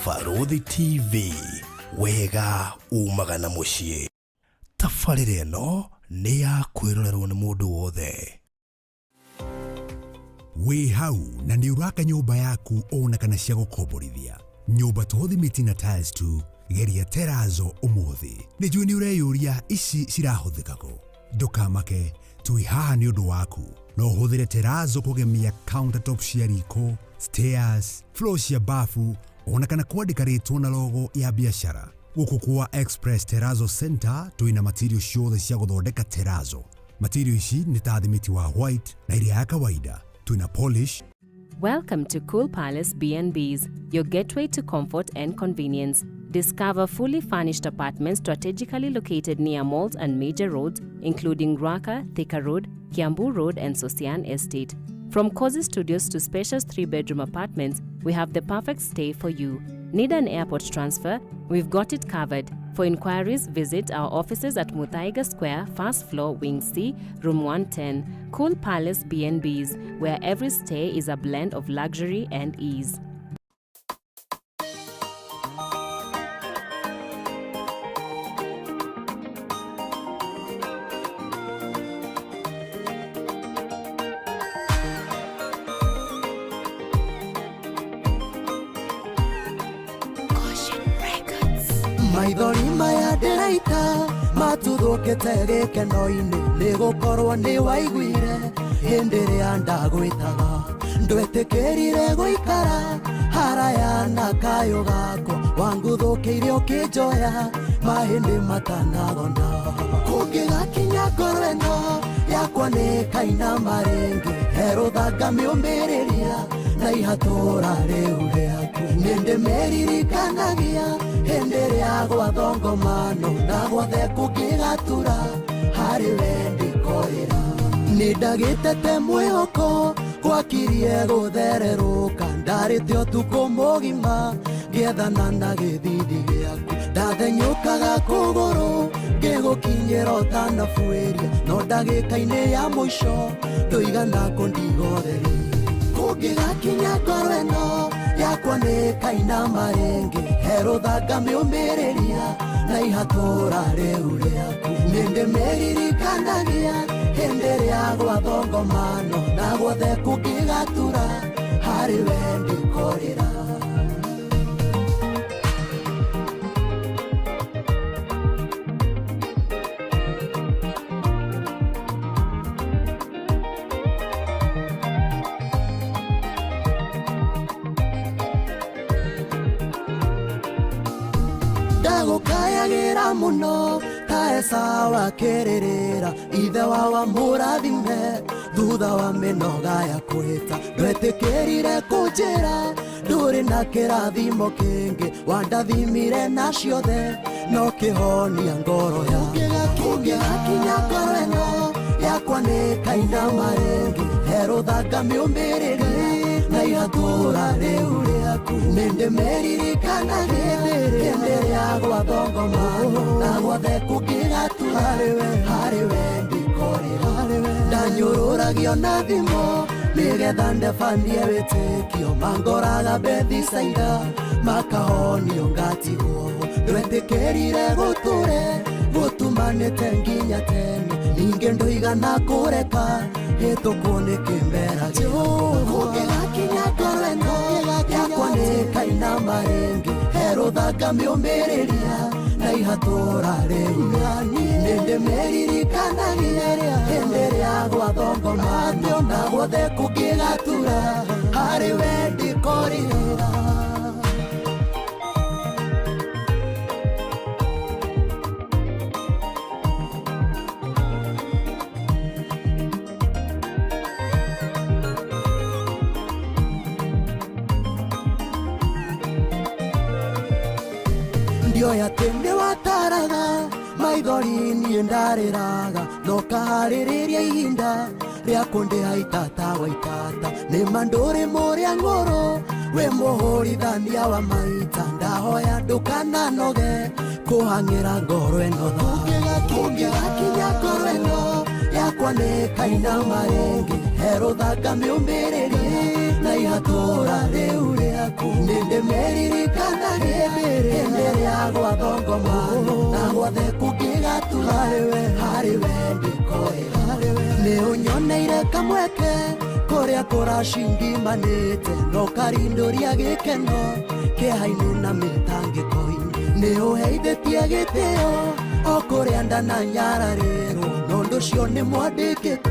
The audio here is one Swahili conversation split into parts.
Baruthi TV, wega umagana muciĩ. Tabarĩra ĩno nĩ ya kwĩrorerwo nĩ mũndũ wothe. Wĩ hau na nĩ ũraka nyũmba yaku ona kana cia gũkomborithia. Nyũmba tũthimiti na tiles tu, geria Terrazzo ũmũthĩ. Nĩnjũĩ nĩ ũreyũria ici cirahũthĩka kũ. Ndũkamake, tũĩ haha nĩ ũndũ waku. No ũhũthĩre Terrazzo kũgemia countertop cia riko, stairs, floor cia bafu, ona kana kwandĩka rĩtwa na logo ya biacara. Gũkũ kwa Express Terrazzo Center twĩna material ciothe cia gũthondeka Terrazzo. Material ici nĩ ta thimiti wa white na iria ya kawaida. Twĩna polish. Welcome to Cool Palace B&Bs, your gateway to comfort and convenience. Discover fully furnished apartments strategically located near malls and major roads, including Ruaka, Thika Road, Kiambu Road, and Sosian Estate. From cozy studios to spacious 3-bedroom apartments, we have the perfect stay for you. Need an airport transfer? We've got it covered. For inquiries, visit our offices at Muthaiga Square, first floor, Wing C, room 110. Cool Palace B&Bs, where every stay is a blend of luxury and ease. Maithori maya ndĩraita matũthũkĩte gĩkeno-inĩ nĩgũkorwo nĩ waiguire hĩndĩ ĩrĩa ndagwĩtaga ndwetĩkĩrire gũikara haraya na kayũ gako wanguthũkĩire ũkĩnjoya mahĩndĩ matanagona kũngĩgakinya ngoro ĩno yakwa nĩ kaina marĩngĩ herũthanga mĩũmĩrĩria na ihatũra rĩu rĩaku nĩndĩmeririkanagia hĩndĩ ĩrĩa gwathongomano na guothe kũngĩgatura harĩ we ndĩkorĩra nĩndagĩtete mwĩhoko gwakirie gũthererũka ndarĩte ũtukũ mũgima ngĩethana na gĩthindi gĩaku ndathenyũkaga kũgũrũ ngĩgũkinyĩra ũtanabuĩria no ndagĩka-inĩ ya mũico ndũigana kũndigotheri kũngĩgakinya ngoro ĩno yakwa nĩ kaina marĩngĩ herũthanga mĩũmĩrĩria na ihatũra rĩu rĩaku nĩndĩmeririkanagia hĩndĩ ĩrĩa gwathongomano na guothe kũngĩgatura harĩ we ndĩkorĩra. Ndagũkayagĩra mũno ta Esau akĩrĩrĩra ithe wa mũrathime thutha wa mĩnoga ya kwĩta ndwetĩkĩrire kũnjĩra ndũrĩ na kĩrathimo kĩngĩ wandathimire na ciothe no kĩhonia ngoro ya kũngĩgakinya ngoro ĩno yakwa nĩ kaina marĩngĩ herũthanga mĩũmĩrĩria na ihatũra rĩu rĩaku nĩndĩmeririkanagia hĩndĩ ĩrĩa gwathongomano na guothe kũngĩgatura harĩ we ndĩkorĩra ndanyũrũragio na thimũ nĩgetha ndebanie wĩtĩkio mangoraga Bethisaida makahonio ngatigwo ndwetĩkĩrire gũtũre gũtumanĩte nginya tene ningĩ ndũigana kũreka hĩtũkwo nĩ kĩmera kũngĩgakinya ngoro ĩno yakwa nĩ kaina marĩngĩ herũthanga mĩũmĩrĩria na ihatũra rĩu nĩndĩmeririkanagia hĩndĩ ĩrĩa gwathongomano na guothe kũngĩgatura harĩ we ndĩkorĩra. Ndioya tĩndĩ wataraga maithori niĩ ndarĩraga no kaharĩrĩria ihinda rĩa kũndĩha itata wa itata nĩma ndũrĩ mũrĩa ngũrũ wĩ mũhũrithania wa maita ndahoya ndũkananoge kũhang'ĩra ngoro ĩno kũngĩgakinya ngoro ĩno yakwa nĩ kaina marĩngĩ herũthanga mĩũmĩrĩria na na ihatura riu riaku ninde meririkana hende ria gwathongoma na gwothe kungigatura hariwe ndikoira ni unyoneire kamweke kuria kurashingimanite no karinduria gikeno kihaini na mitangiko-ini ni uheithitie gitio o kuria ndana nyarariro nondu cio ni mwandikiku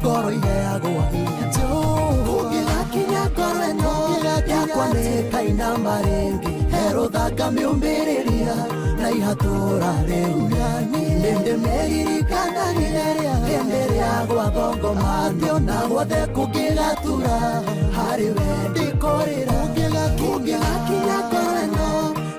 ngoro iheagwo hinya kungigakinya ngoro ino yakwa ni kaina maringi heruthanga miumbiriria na ihatura riu ninde meririkana hende ria gwathongoma na gwothe kungigatura hariwe ndikorira kungigakinya ngoro ino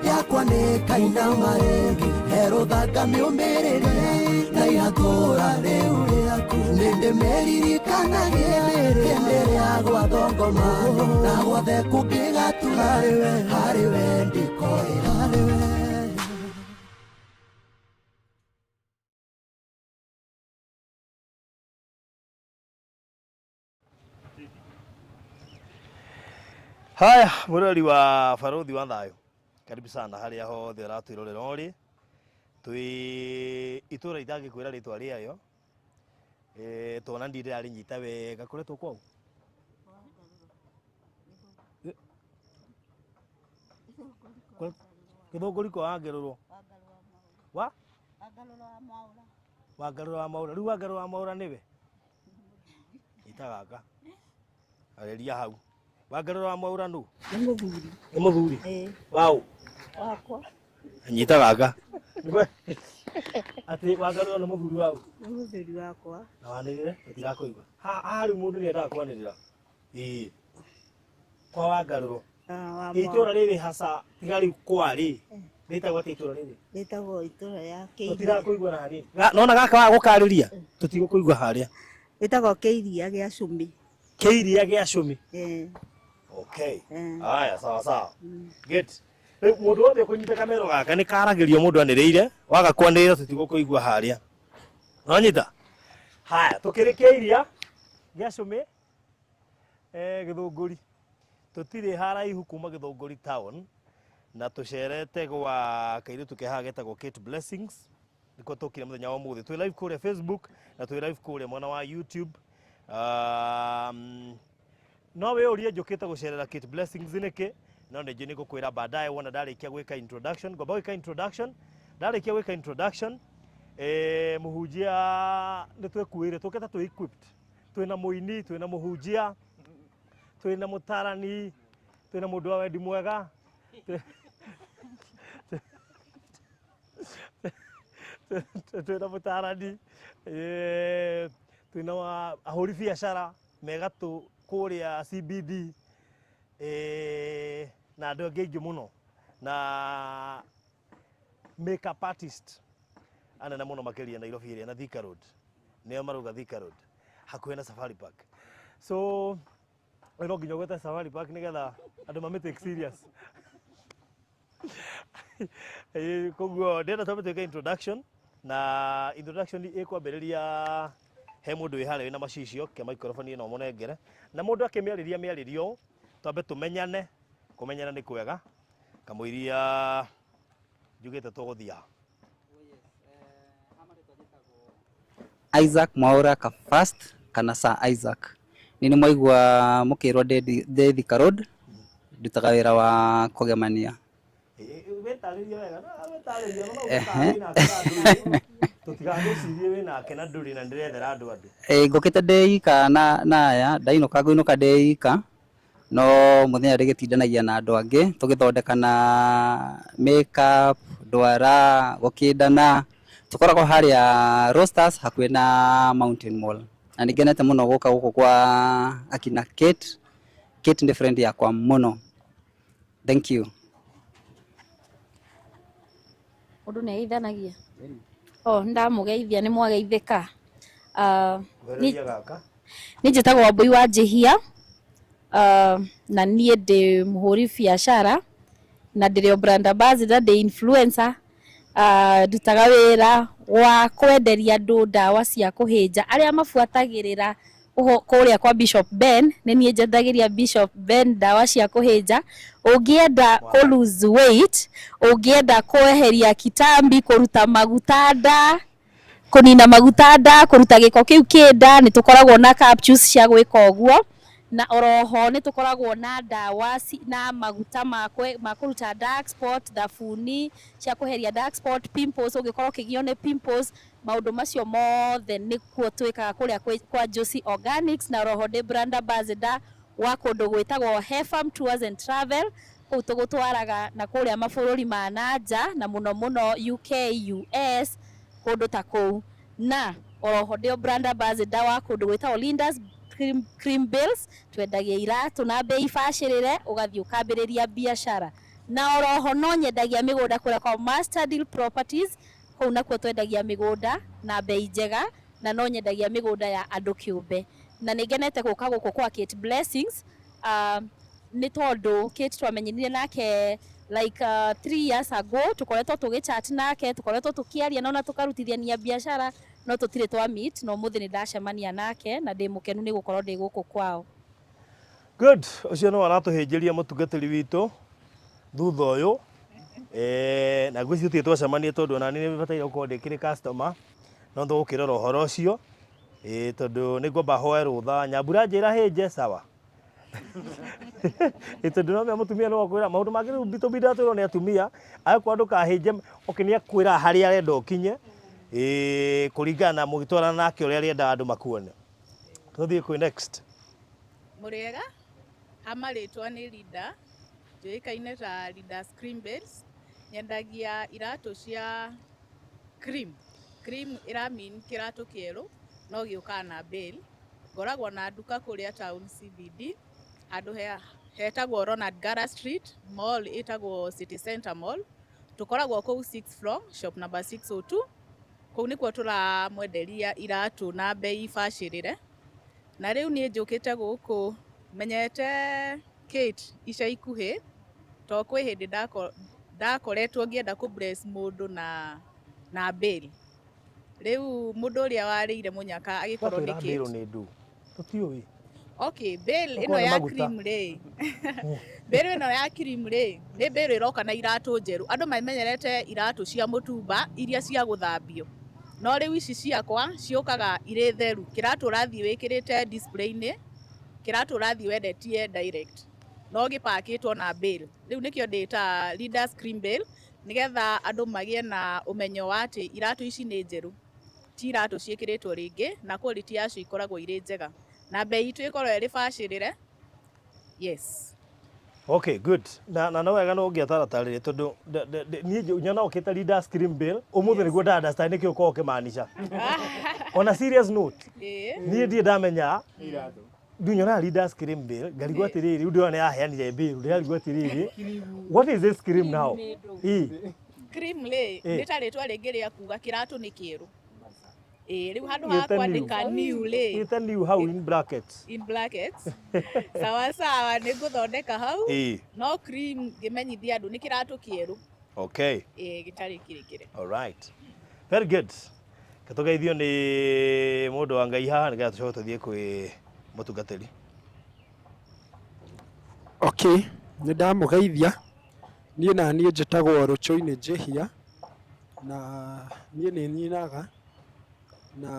yakwa ni kaina maringi heruthanga miumbiriria na ihatura riu riaku ninde meririkana hende ria gwathongoma na gwothe kungigatura hariwe ndikorira Haya, murori wa Baruthi wa Thayo, karibu sana haria hothe uratwirorera uri twi itura itangikwira ritwa riayo tona ndire ari nyita wega kuretwo kwao Githunguri kwa Wangarũrwo wa Wangarũrwo wa Maura riu Wangarũrwo wa Maura niwe itagaka areria hau Wangarũrwo wa Maura nu ni muthuri wao wakwa nyita gaka ati Wangarũrwo ni muthuri wao ni muthuri wakwa na wanirire tirakoigwa hari mundu ni endaga kwanirira kwa Wangarũrwo itura riri hasa tigari kwari ritagwo itura riri ritagwo itura ya Keiria tirakoigwa nani nona gaka wa gukariria tutigũkũigwa haria ritagwo Keiria gia Cumi Keiria gia Cumi okay haya sawa sawa get mundu wothe kunyita kamero gaka ni karagirio mundu anirire waga kwanirira tutigũkũigwa haria nonyita haya tukiri Keiria gia Cumi Githunguri tutire haraihu kuma Githunguri town na tucerete gwa kairitu kehaga getagwo Kate Blessings niko tukire muthenya wa muthi twi live kure Facebook na twi live kure mwana wa YouTube no we urie njukite gucerera Kate Blessings niki no nje niko kwira baadaye wona ndarikia gwika introduction ngomba gwika introduction ndarikia gwika introduction muhunjia nitwekuire tuketa twi equipped twina muini twina muhunjia twina mutarani twina mundu wa wendi mwega twina mutarani twina ahuri biashara megatu kuria CBD na andu angi muno na makeup artist anene muno makiria Nairobi area na Thika Road nio maruga Thika Road hakuhe na Safari Park so ino nginya gweta Safari Park nigetha andu mame take serious koguo ndenda twambe introduction na introduction ikwambiriria he mundu wi haria na macicio ke microphone ino munengere na mundu akimiariria miaririo twambe tumenyane kumenyana ni kwega kamuiria njugite tuguthia Isaac Mwaura ka first kana Sir Isaac nini mwaigua mukirwa de Thika Road ndutaga wira wa kugemania wetariria wega na wetariria no tutigagucirie wina kena nduri na ndirethera andu andu ngukite ndeika na aya ndainuka nguinuka ndeika no muthenya rigitindanagia na andu angi tugithondeka na makeup ndwara gukindana tukoragwo haria Rosters hakuhe na Mountain Mall na nigenete muno guka guku kwa akina Kate ni friend yakwa muno thank you undu ne ithanagia ndamugeithia ni mwageithika ni njitagwo Wambui wa Njihia na nie ndi muhuri biashara na ndirio brand ambassador ndi influencer ndutaga wira wa kwenderia andu ndawa cia kuhinja aria mafuatagirira kuria kwa Bishop Ben ni nie njethagiria Bishop Ben ndawa cia kuhinja ungienda ku lose weight ungienda kweheria kitambi kuruta maguta nda kunina maguta nda kuruta giko kiu kinda ni tukoragwo na capsules cia gwika uguo na oroho ni tukoragwo na ndawa na maguta ma kuruta dark spot thabuni cia kuheria dark spot pimples ungikorwo kigio ni pimples maundu macio mothe ni kuo twikaga kuria kwa Josie Organics na oroho de brand ambassador wa kundu gwitagwo Hefam Tours and Travel kuu tugutwaraga na kuria mabururi ma nanja na muno muno UK US kundu ta kuu na oroho de brand ambassador wa kundu gwitagwo Linda's cream bills twendagia iratu na bei bacirire ugathii ukambiriria biashara na oroho no nyendagia migunda kuria kwa Master Deal Properties kuu nakuo twendagia migunda na bei njega na no nyendagia migunda ya andu kiumbe na ningenete guka guku kwa Kate Blessings ni tondu Kate twamenyire nake like 3 years ago tukoretwo tugichat nake tukoretwo tukiaria na tukarutithania biashara no tutire twa meet no muthi ni ndacemania nake na ndi mukenu ni gukorwo ndi guku kwao. Good, ucio no aratuhinjiria mutungatiri witu thutha uyu na gwisi utie twacemanie tondu na ni bataire gukorwo ndikiri customer no ndo ukirora uhoro ucio tondu ni ngomba hoe rutha Nyambura njira hinje sawa tondu no mutumia no akwira maundu mangi bitu bidatwirwo ni atumia akwa ndukahinje okinia kwira hari arenda ukinye kuringana mugitwarana nake uria arenda andu makuone. Tuthie kwi next. Muriega hamaritwa ni Linda joikaine ta Linda's Cream Bells nyendagia iratu cia cream ira mean kiratu kieru no giuka na bell ngoragwo na nduka kuria town CBD andu hetagwo Ronald Gara Street mall itagwo City Center Mall tukoragwo kuu 6th floor shop number 602 kuu nikuo turamwenderia iratu na bei bacirire na riu nie njukite guku menyete Kate ica ikuhi to kwi hindi ndakoretwo ngienda ku bless mundu na bill riu mundu uria warire munyaka agikorwo ni Kate ni ndu tutiui okay bill ino ya cream ri bill ino ya cream ri ni bill iroka na iratu njeru andu mamenyerete iratu cia mutumba iria cia guthambio no riu ici ciakwa ciukaga ire theru kiratu urathii wikirite display ni kiratu urathii wendetie direct no gipakitwo na bill riu nikio ndita Linda's Cream Bill nigetha andu magie na umenyo wa ati iratu ici ni njeru ti iratu ciikiritwo ringi na quality yacio ikoragwo ire njega na bei itu ikorwo iri bacirire. Yes. Okay, good. Na no wega no ngiataratarire tondu ni nyona ukita Linda's Cream Bill umuthi niguo nda understand nikio ko ukimaanisha. On a serious note. Ni ndie ndamenya iratu dunyona Linda's Cream Bill ngarigwo atiriri ndio ya heanire bill ngarigwo atiriri what is this cream now cream le nitaritwa ringi ria kuga kiratu ni kieru riu handu ha kwandika new le ita new how in brackets sawa sawa ni guthondeka hau no cream gimenyithia andu ni kiratu kieru. Okay gitari kirikire. All right, very good. Katugeithio ni mundu wa Ngai haha nigetha tucoke tuthie kwi mutungatiri. Okay, ni ndamugeithia nie na nie njitagwo Ruchoini Njihia na nie ni nyinaga na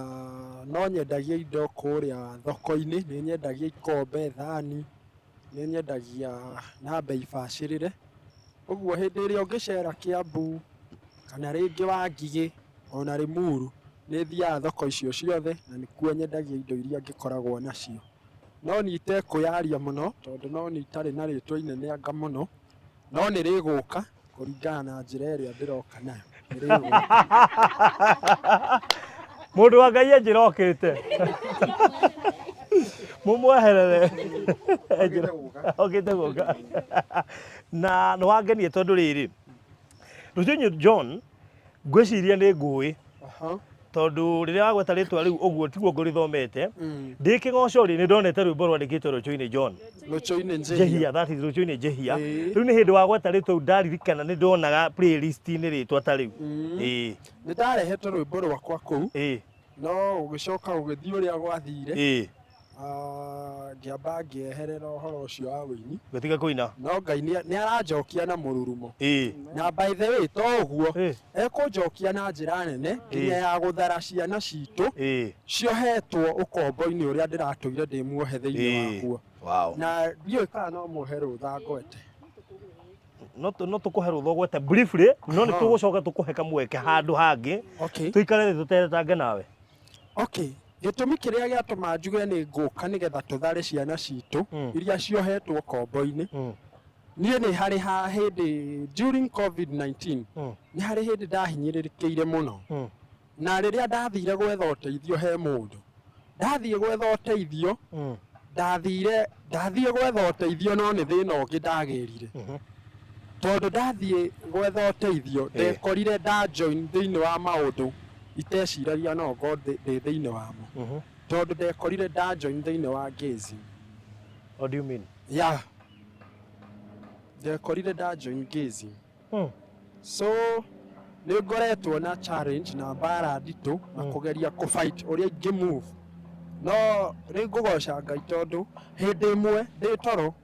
no nyendagia indo kuria thoko-ini ni nyendagia ikombe thani ni nyendagia na bei bacirire uguo hindi iria ungicera Kiambu kana ringi Wangigi ona Limuru ni thia thoko icio ciothe na nikuo nyendagia indo iria ngikoragwo nacio no ni itekuyaria muno tondu no ni itari na ritwa inene anga muno no ni riguka kuringana na njira iria ndiroka nayo mundu wa Ngai anjirokite mumweherere okite guka na no wangenie tondu riri Ruchoini John ngwiciria ni ngui tondu riria wagweta ritwa riu uguo tiguo ngurithomete ndi kigoco ri ni ndonete rwimbo rwandikitwo Ruchoini John Ruchoini Njihia that is Ruchoini Njihia riu ni hindi wagweta ritwa ndaririkana ni ndonaga playlist ni ritwa ta riu ni ndarehetwo rwimbo rwakwa kuu no ugicoka ugithii uria gwathire ngĩamba ngĩeherera ũhoro ũcio wa wĩini Gũtiga kũina. no Ngai nĩ aranjokia na mũrurumo na by the way to ũguo ekũnjokia na njĩra nene nginya ya gũthara ciana citũ ciohetwo ũkombo-inĩ ũrĩa ndĩratũire ndĩ muohe thĩinĩ waguo. Wow. Na ndiũĩ kana no mũhe rũtha ngwete. No tũkũhe rũtha gwete briefly no nĩ tũgũcoka tũkũhe kamweke handũ hangĩ tũikare thĩ tũtetange nawe. Okay. Gĩtũmi kĩrĩa gĩatũma njuge nĩ ngũka nĩgetha tũthare ciana citũ iria ciohetwo kombo-inĩ niĩ nĩ harĩ hĩndĩ during COVID-19 nĩ harĩ hĩndĩ ndahinyĩrĩrĩkĩire mũno na rĩrĩa ndathire gwetha ũteithio he mũndũ ndathiĩ gwetha ũteithio ndathiĩ gwetha ũteithio no nĩ thĩna ũngĩ ndagerire tondũ ndathiĩ gwetha ũteithio ndekorire join thĩinĩ wa maũndũ iteciragia no ngo ndĩ thĩinĩ wamo tondũ ndekorire join thĩinĩ wa Gezi. What do you mean? Yeah. Ndekorire join Gezi. So nĩ ngoretwo na challenge na mbara nditũ na kũgeria kũfight ũrĩa ingĩ move no rĩ ngũgoca Ngai tondũ hĩndĩ ĩmwe ndĩ toro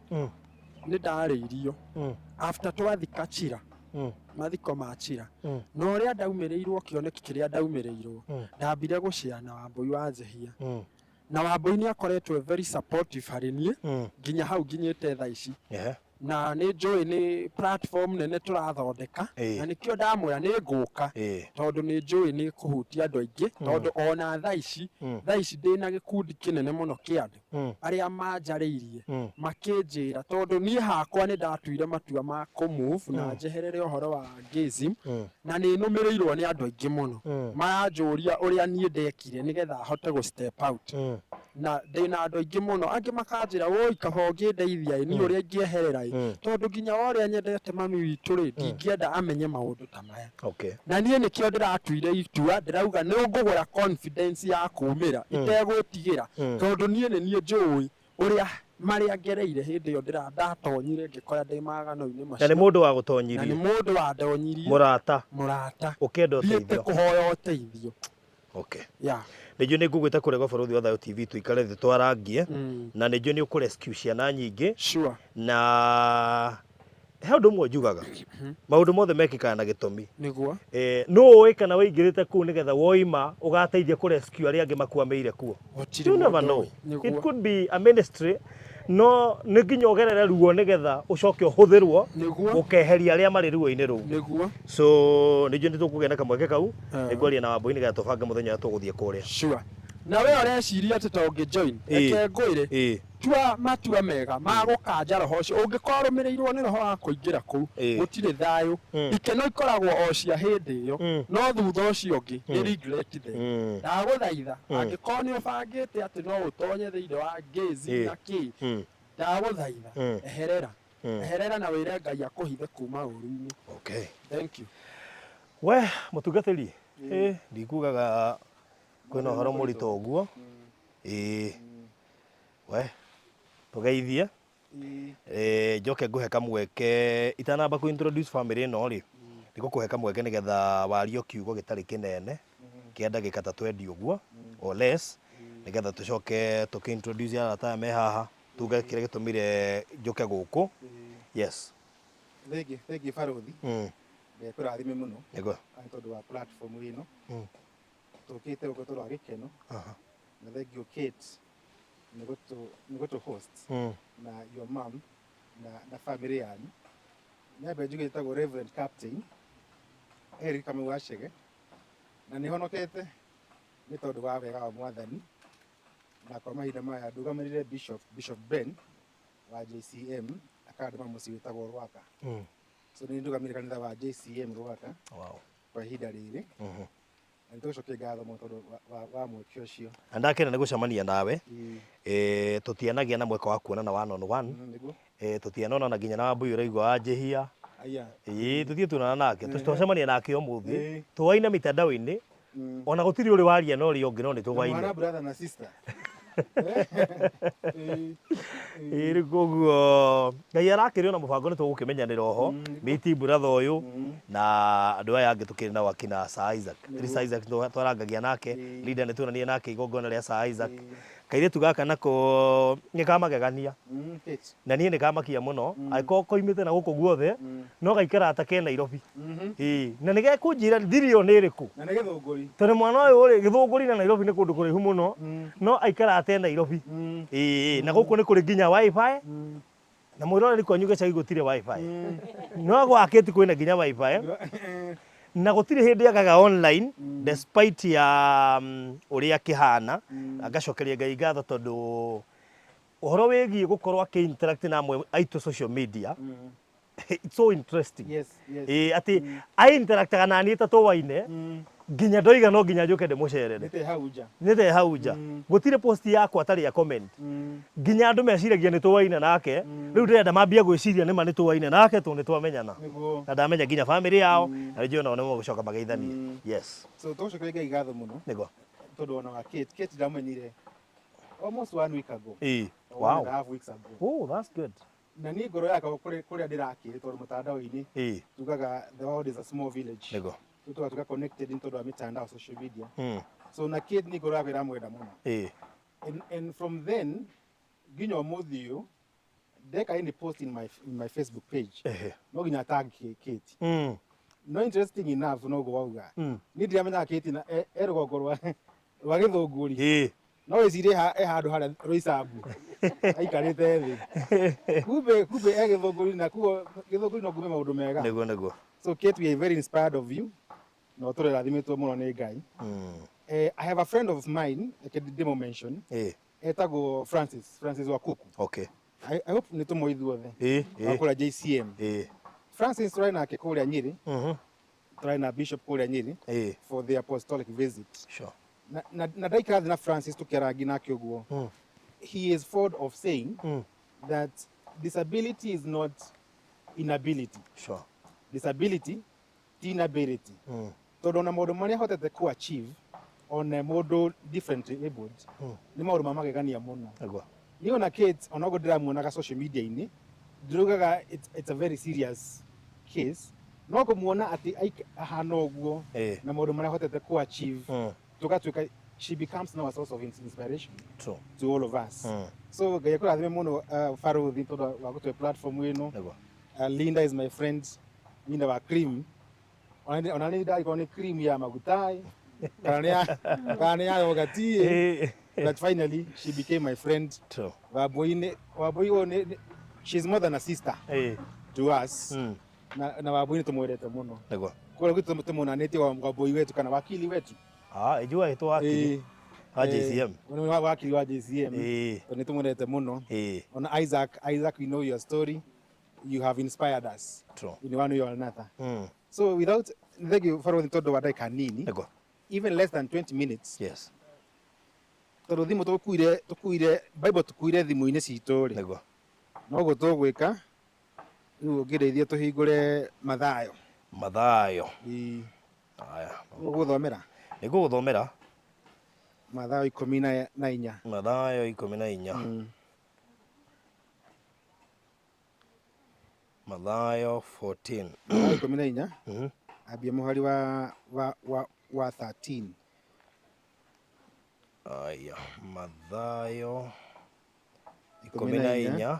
nĩ ndarĩirio after twathika Chira mathiko ma Chira no ũrĩa ndaumĩrĩirwo kĩoneki kĩrĩa ndaumĩrĩirwo ndambire gũcea na Wambui wa Nzehia na Wambui nĩ akoretwo very supportive harĩ niĩ nginya hau nginyĩte thaa ici na nĩ njũĩ nĩ platform nene tũrathondeka na nĩkĩo ndamwĩra nĩ ngũka tondũ nĩ njũĩ nĩ kũhutia andũ aingĩ tondũ ona thaa ici ndĩna gĩkundi kĩnene mũno kĩa andũ arĩa manjarĩirie makĩnjĩra tondũ niĩ hakwa nĩ ndatuire matua ma kũmove na njeherere ũhoro wa Gezi na nĩ nũmĩrĩirwo nĩ andũ aingĩ mũno maranjũria ũrĩa niĩ ndekire nĩgetha hote gũ step out na ndĩna andũ aingĩ mũno angĩ makanjĩra woi kaba ũngĩndeithia niĩ ũrĩa ingĩeherera tondũ nginya ũrĩa nyendete mami witũ rĩ ndingĩenda amenye maũndũ ta maya na niĩ nĩkĩo ndĩratuire itua ndĩrauga nĩ ngũgũra confidence ya kumĩra itegwĩtigĩra tondũ niĩ nĩ niĩ njũĩ ũrĩa marĩa ngereire hĩndĩ ĩyo ndatonyire ngĩkora ndĩ magano-inĩ macio na nĩ mũndũ wa gũtonyirie na nĩ mũndũ wa ndonyirie mũrata ũkĩenda ũteithio kũhoya ũteithio. Nĩnjũĩ nĩ ngũgwĩta kũrega bũrũri wa Thayũ TV tũikare thĩ twarangie na nĩnjũĩ nĩ ũkũrescue ciana nyingĩ na he ũndũ ũmwe njugaga maũndũ mothe mekĩkaga na gĩtũmi nĩguo nũ ũĩ kana wĩingĩrĩte kũu nĩgetha woima ũgateithia kũrescue arĩa angĩ makuamĩire kuo. You never know. It could be a ministry no nĩ nginya ũgerere ruo nĩgetha ũcoke ũhũthĩrwo ũkeheria arĩa marĩ ruo-inĩ rũu. So nĩnjũĩ nĩ tũkũgĩa na kamweke kau nĩngwaria na Wambui nĩgetha tũbange mũthenya ũrĩa tũgũthiĩ kũrĩa. Na we ũreciria atĩ to ũngĩ-join reke ngwĩre tua matua mega ma gũkanja roho ũcio ũngĩkorwo ũrũmĩrĩirwo nĩ roho wa kũingĩra kũu gũtirĩ thayũ ikeno ikoragwo o cia hĩndĩ ĩyo no thutha ũcio ũngĩ nĩ regret there. Ndagũthaitha angĩkorwo nĩ ũbangĩte atĩ no ũtonye thĩinĩ wa Gezi na kĩ ndagũthaitha eherera na wĩre Ngai akũhithe kuma ũru-inĩ. Thank you. We mũtungatĩri ndikugaga kwĩna ũhoro mũritũ ũguo we tũgeithie njoke ngũhe kamweke itanamba kũ introduce family ĩno rĩ ngũkũhe kamweke nĩgetha warie kiugo gĩtarĩ kĩnene kĩa ndagĩka ta 20 ũguo or less nĩgetha tũcoke tũkĩ introduce arata me haha tuge kĩrĩa gĩtũmire njoke gũkũ. Yes. Thengi Barothi kũrathime mũno nĩ tondũ wa platform ĩno tũkĩte ũkotoro wa gĩkeno na thengi Kate nĩ gũtũ host na your mom na family yanyu nyambe njuge ĩtagwo Reverend Captain Eric Kamau Wachege na nĩ honokete nĩ tondũ wa wega wa Mwathani na kwa mahinda maya ndũgamĩrĩre Bishop Ben wa JCM akadema mũciĩ wĩtagwo Rwaka. So nĩ ndũgamĩrĩre kanitha wa JCM Rwaka kwa ihinda rĩrĩ na nĩtũcoke ngatho mũno tondũ wa mweke ũcio. Ndakena nĩ gũcemania nawe tũtianagia na mweka wa kuonana one on one tũtianona nginya na Wambui ũraigua wa Nzehia tũthiĩ tuonana nake tũcemania nake ũmũthĩ tũwaina mitandao-inĩ ona gũtirĩ ũrĩ waria na ũrĩa ũngĩ no nĩ tũwaina brother na sister. Koguo Ngai arakĩrĩ ona mũbango nĩ tũgũkĩmenyanĩra oho mĩti brother ũyũ na andũ aya angĩ tũkĩrĩ nao akina Sir Isaac. Sir Isaac twarangagia nake leader nĩ tuonania nake igongona rĩa Sir Isaac kairitu gaka nako nĩ kamagegania Kate. na niĩ nĩ kamakia mũno angĩkorwo koimĩte na gũkũ guothe no gaikara ta ke Nairobi na nĩ gekũnjĩra thiri ĩyo nĩ ĩrĩkũ Na nĩ gĩthũngũri. tondũ mwana ũyũ rĩ Gĩthũngũri na Nairobi nĩ kũndũ kũraihu mũno no aikara ate Nairobi na gũkũ nĩ kũrĩ nginya wifi na mwĩroreri kwanyu gĩcagi gũtirĩ wifi no gwakĩti kwĩna nginya wifi na gũtirĩ hĩndĩ agaga online despite ya ũrĩa kĩhana agacokeria Ngai ngatho tondũ ũhoro wĩgiĩ gũkorwo akĩ-interact na amwe aitũ social media it's so interesting. Yes, yes. Ati ai-interactaga na niĩ ta tũwaine nginya ndoiga no nginya njoke ndĩmũcerere. Nĩte hau nja. Gũtirĩ post yakwa atarĩ ya comment. Nginya andũ meciragia nĩ tũwaine nake. Rĩu ndĩrenda mambia gwĩciria nĩma nĩ tũwaine nake tondũ nĩ twamenyana. Na ndamenya nginya family yao na rĩngĩ ona nĩ mũgũcoka mageithanie. Yes. So tũcokerie Ngai ngatho mũno. Nĩguo. Tondũ ona wa Kate ndamenyire almost 1 week ago. Wow. 1.5 weeks ago. Oh, that's good. Na niĩ ngoro yakwa kũrĩa ndĩrakĩrĩ tondũ mũtandao-inĩ tugaga the world is a small village. Nĩguo. Tuga connected nĩ tondũ wa mitandao social media. So na Kate nĩ ngoro yakwa ĩramwenda mũno. And from then nginya ũmũthĩ ũyũ ndeka any post in my Facebook page. No nginya tag Kate. No interesting enough no go wauga. Niĩ ndiramenya Kate na rũgongo rwa Gĩthũngũri. No wĩcirie handũ harĩa Roysambu aikarĩte thĩ. Kumbe Gĩthũngũri na kuo Gĩthũngũri no kume maũndũ mega. Nĩguo. So Kate, we are very inspired of you. No tũrathimĩtwo mũno nĩ Ngai. I have a friend of mine, I can demo mention. Etagwo Francis Wakuku. Okay. I hope nĩ tũmũĩ ithuothe. Wakũra JCM. Francis tũrarĩ nake kũrĩa Nyĩrĩ. Tũrarĩ na Bishop kũrĩa Nyĩrĩ for the apostolic visit. Sure. Na ndaikara thĩ na Francis tũkĩarangi nake ũguo. He is fond of saying that disability is not inability. Sure. Disability ti inability. Tondũ ona maũndũ marĩa hotete ku achieve on mũndũ differently abled nĩ maũndũ mamagegania mũno. Niĩ ona Kate ona ũguo ndĩramuonaga social media-inĩ ndirugaga it's a very serious case no kũmuona atĩ ahana ũguo na maũndũ marĩa hotete ku achieve tũgatuĩka she becomes now a source of inspiration to all of us. So Ngai akũrathime mũno Baruthi tondũ wa gũtũhe platform ĩno. Linda is my friend. Linda wa Cream. Ona nĩ ndarĩkorwo nĩ cream ya magutai kana nĩ ya yogati. But finally she became my friend. Wambui she's more than a sister to us. Na Wambui tũmwendete mũno. Kwa hiyo tũmwonanĩtie Wambui wetu kana wakili wetu. Ijua ito wakili wa JCM. Wakili wa JCM. Nĩ tũmwendete mũno. Ona Isaac, we know your story. You have inspired us. In one way or another. So without thank you for the todo wadai kanini. Even less than 20 minutes. Yes. Tondũ thimũ tũkuire Bible tũkuire thimũ-inĩ citũ rĩ. No ũguo tũgwĩka rĩu ũngĩrĩithia tũhingũre Mathayo. Haya. Ũgũthomera. Nĩgũgũthomera. Mathayo 14. Mathayo 14. Mathayo 14. Mathayo 14. Ambia mũhari wa 13. Aya, Mathayo 14.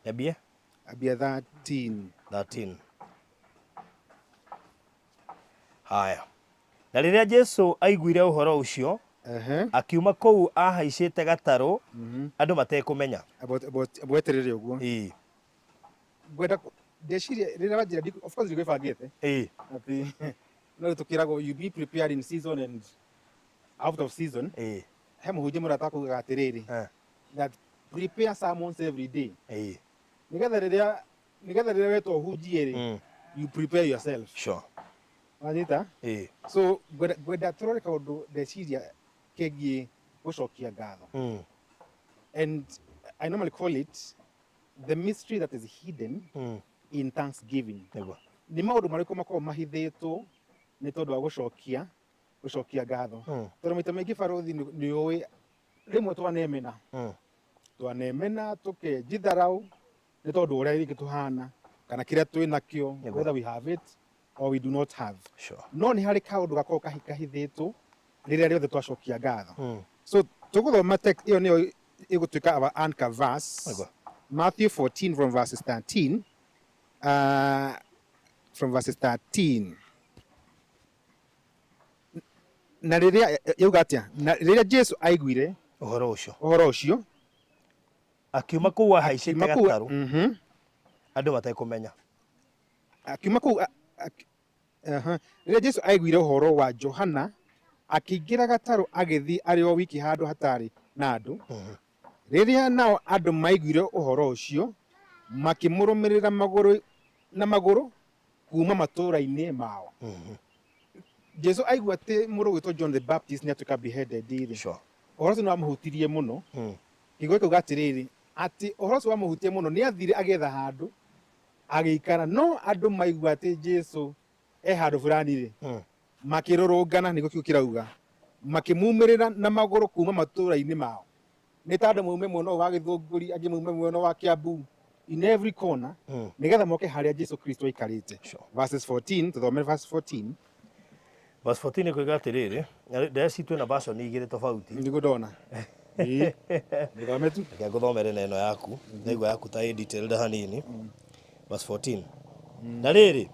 Ambia 13. Haya. Na rĩrĩa Jesũ aiguire ũhoro ũcio, akiuma kũu ahaicĩte gatarũ, andũ matekũmenya. Bweterere ũguo. Gwenda ndeciria rĩrĩa wanjĩra of course ndigwĩbangĩte. Atĩ no tũkĩragwo you be prepared in season and out of season. He mũhunjia mũrata kuugaga atĩrĩrĩ that prepare sermons every day. Nĩgetha rĩrĩa wetwo ũhunjie rĩ you prepare yourself. Sure. Wanita? So gwenda tũrore kaũndũ ndeciria kegiĩ gũcokia ngatho. And I normally call it the mystery that is hidden in thanksgiving. Nĩ maũndũ marĩkũ makoragwo mahithĩtwo nĩ tondũ wa gũcokia ngatho. Tondũ maita maingĩ Baruthi nĩ ũĩ rĩmwe twanemena tũkenjitharau nĩ tondũ ũrĩa rĩngĩ tũhana kana kĩrĩa twĩ nakĩo whether we have it or we do not have. No nĩ harĩ kaũndũ gakoragwo kahithĩtwo rĩrĩa rĩothe twacokia ngatho. So tuguthoma text iyo niyo igutuika our anchor verse. Matthew 14 from verses 13. From verses 13. Na riria yuga atia na riria Jesu aiguire uhoro ucio akiuma kuu ahaicite gataru andu batakumenya akiuma kuu riria Jesu aiguire uhoro wa Johana akiingira gataru agithi ari o wiki handu hatari na andu riria nao andu maiguire uhoro ucio makimurumirira maguru kuma matura-ini mao. Jesu aigua ati muru witwo John the Baptist ni atuika beheaded iri uhoro ucio niwamuhutirie muno kiugo kiuga atiriri ati uhoro ucio wamuhutie muno ni athire agetha handu agiikara no andu maigua ati Jesu handu fulani ri makirurungana niguo kiugo kirauga makimumirira na maguru kuma matura-ini mao ni tandu mume muno wa Githunguri angi mume muno wa Kiambu in every corner nigetha moke haria Jesu Kristo aikarite. Verses 14 tuthome verse 14. Verse 14 kuiga atiriri ndeci twina version igire tofauti niguo ndona thome tu nguthomere neno yaku niguo yaku ta detailed hanini. Verse 14 na riri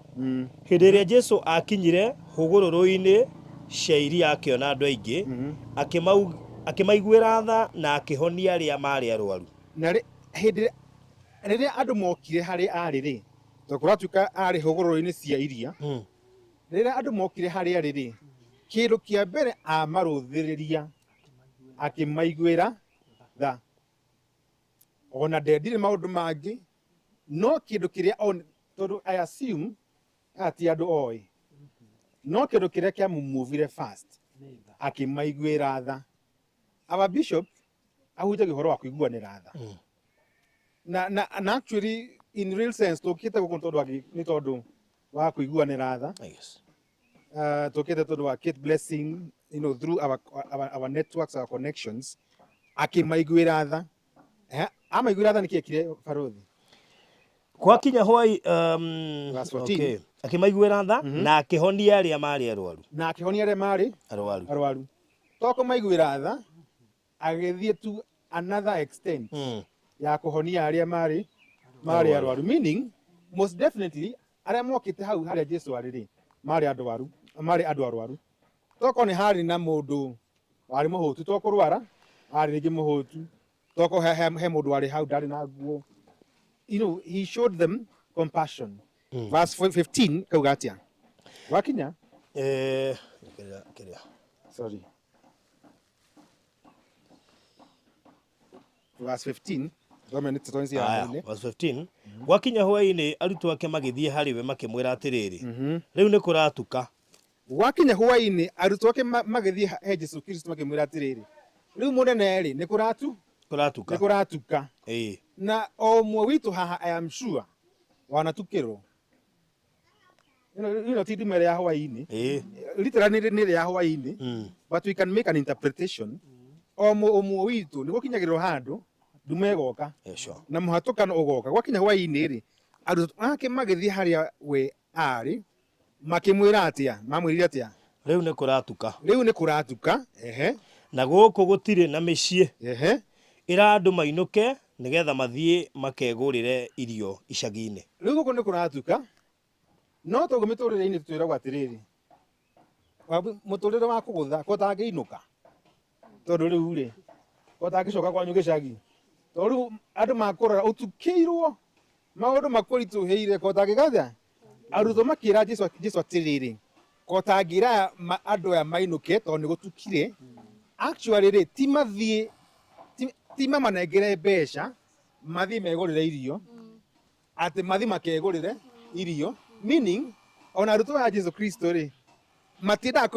hindi iria Jesu akinyire hugururu-ini cia iria akiona andu aingi akimaiguira tha na akihonia aria mari arwaru. Na hindi riria andu mokire hari ari ri tukuratuika ari hugururu-ini cia iria riria andu mokire hari ari ri kindu kia mbere amaruthiriria akimaiguira tha ona ndendire maundu mangi no kindu kiria tondu I assume ati andu oi no kindu kiria kia mumuvire fast akimaiguira tha. Our bishop ahutaga uhoro wa kuiguanira tha na actually in real sense tukite guko tondu wa kuiguanira tha. Yes. Tukite tondu wa Kate Blessing, you know, through our networks, our connections akimaiguira tha amaiguira tha nikiekire Farothi kwa kinya hwai okay akimaiguira tha na akihonia aria mari arwaru arwaru toko maiguira tha agithie tu another extent ya kuhonia aria mari arwaru, meaning most definitely aria mokite hau haria Jesu ariri mari andu arwaru toko ni hari na mundu wari muhutu toko rwara ari ringi muhutu toko he mundu wari hau ndari na nguo, you know, he showed them compassion. Verse 15 kauga atia wakinya sorry verse 15 verse 15 wakinya hwaini arutwo ake magithie hari we makimwira atiriri riu ni kuratuka. Wakinya hwaini arutwo ake magithie he Jesu Kristo makimwira atiriri riu munene ri ni kuratuka na o mwe witu haha I am sure wanatukirwo, you know tidi mere ya hwaini literally ni ya hwaini but we can make an interpretation o mwe witu ni gukinyagirwo handu ndume goka na muhatukano ugoka gwakinya hwaini ri arutwo ake magithie haria we ari makimwira atia mamwirire atia riu ni kuratuka na guku gutire na micii ira andu mainuke nigetha mathie makegurire irio icagi-ini. Riu guku ni kuratuka no togo miturire-ini tutwiragwo atiriri muturire wa kugutha ko tangiinuka tondu riu ri ko tangicoka kwanyu gicagi tondu andu makurora utukirwo maundu makurituhiire ko tangigatha arutwo makira Jesu atiriri ko tangira andu aya mainuke tondu ni gutukire actually ri ti mathie ti mama negere mbeca mathie megurire irio ati mathie makegurire irio, meaning ona arutwo a Jesu Kristo ri matida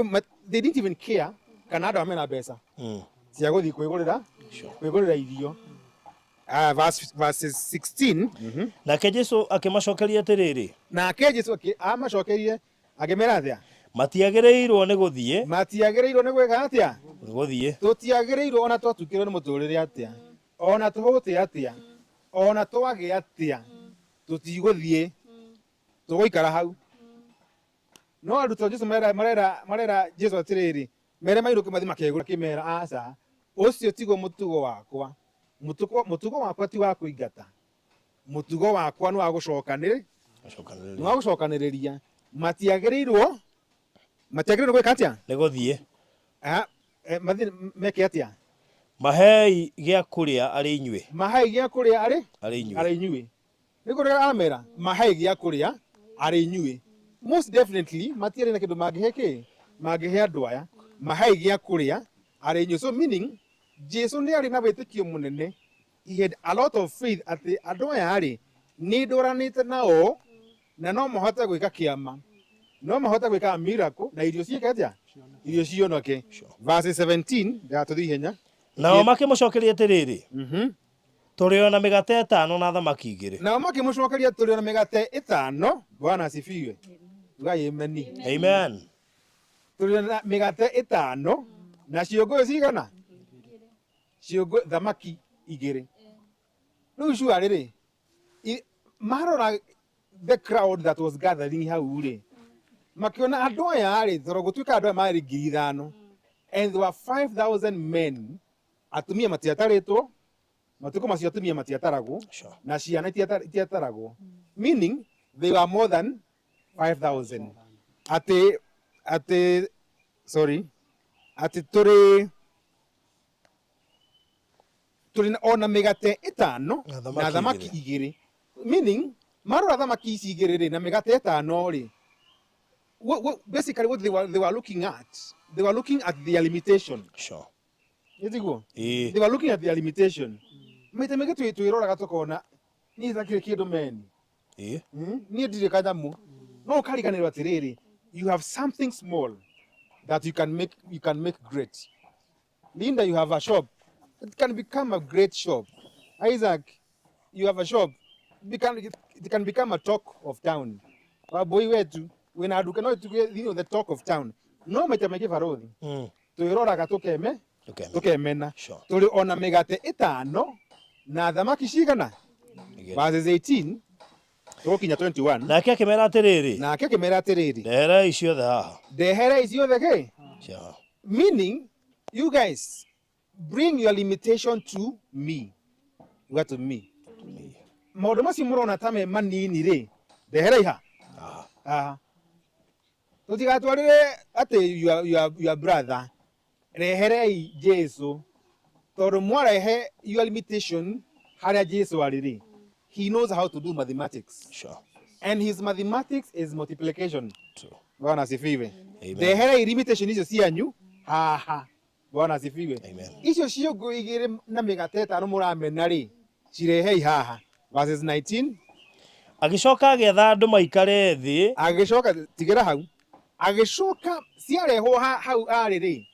they didn't even care kana andu amena mbeca cia guthii kwigurira irio. Verses 16 nake Jesu akimacokeria atiriri nake Jesu amacokerie akimera atia matiagireirwo ni guthie gwika atia guthie tutiagireirwo ona twatukirwo ni muturire atia ona tuhute atia ona twage atia tutiguthie tugoikara hau no arutwo Jesu marera Jesu atiriri mere mairuke mathi makegura kimera aca ucio tigo mutugo wakwa mutugo wakwa ti wa kuingata mutugo wakwa ni wa gucokanire ni wa gucokaniriria matiagiriirwo gwika atia ni guthie mathi meke atia mahei gia kuria ari inyue mahei gia kuria ari inyue ni kuria amera mahei gia kuria ari inyue most definitely matiare na kindu magihe andu aya mahei gia kuria ari inyue so meaning Jesus ni ari na witikio munene he had a lot of faith at andu aya ari ni nduranite nao na no mahote gwika kiama no mahote gwika miracle na irio ciike atia irio cionoke verse 17 ndatuthi henya nao makimucokeria atiriri turi ona migate 5 na thamaki 2 nao makimucokeria turi ona migate 5 Bwana asifiwe tugai amen turi ona migate 5 na ciongo cigana ciongo thamaki 2 riu cio ariri marora the crowd that was gathering hau ri makiona andu aya ri thoro gutuika andu aya mari 5,000 and there were 5,000 men atumia matiataritwo matuko macio atumia matiataragwo na ciana itiataragwo meaning they were more than 5,000 ati turi ona migate 5 na thamaki 2 meaning marora thamaki ici 2 na migate 5 ri basically what they were looking at their limitation. Sure. They were looking at their limitation. Maita mege tuiroraga tukona ni thakire kindu men. Ni ndire kanyamu. No kariganirwa atiriri, you have something small that you can make great. Linda, you have a shop. It can become a great shop. Isaac, you have a shop. It can become a talk of town. Boy wetu when I do cannot the talk of town. No matter make farodhi. Tuiroraga tukemena. Tuli ona migate 5 na thamaki cigana. Verses 18 tukinya 21. Nake akimera atiriri. Ndehera icio the ke. Meaning you guys bring your limitation to me. What to me? Maundu macio murona ta me manini ri. Ndehera iha. Tutigatwarire ati your brother reherei Jesu tondu mwarehe your limitation haria Jesu ariri. He knows how to do mathematics. Sure. And his mathematics is multiplication. True. Bwana asifiwe. Reherei limitation icio cianyu haha. Bwana asifiwe. Amen. Icio ciongo 2 na migate 5 muramena ri cirehei haha. Verses 19 agicoka agetha andu maikare thi agicoka tigira hau agicoka ciarehwo hau ariri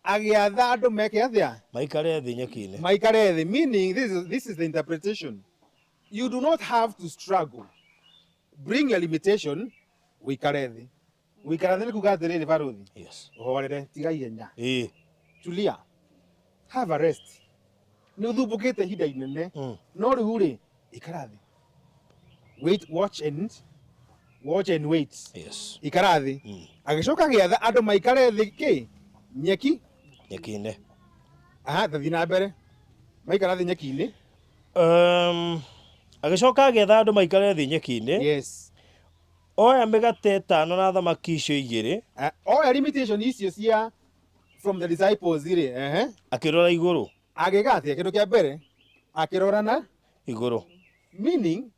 agiatha andu meke athia maikare thi nyeki-ini maikare thi meaning this is the interpretation. You do not have to struggle. Bring your limitation wikare thi ni kuga atiriri baruthi. Yes. Uhorere tiga ihenya tulia have a rest ni uthumbukite hinda inene no riu ri ikara thi watch and wait. Yes. Ikara thi agicoka giatha andu maikare thi ki nyeki-ini thathi na mbere maikara thi nyeki-ini agicoka agetha andu maikare thi nyeki-ini. Yes. Oya migate 5 na thamaki icio 2 oya limitation icio cia from the disciples iri akirora iguru agigatia kindu kia mbere akirora na iguru meaning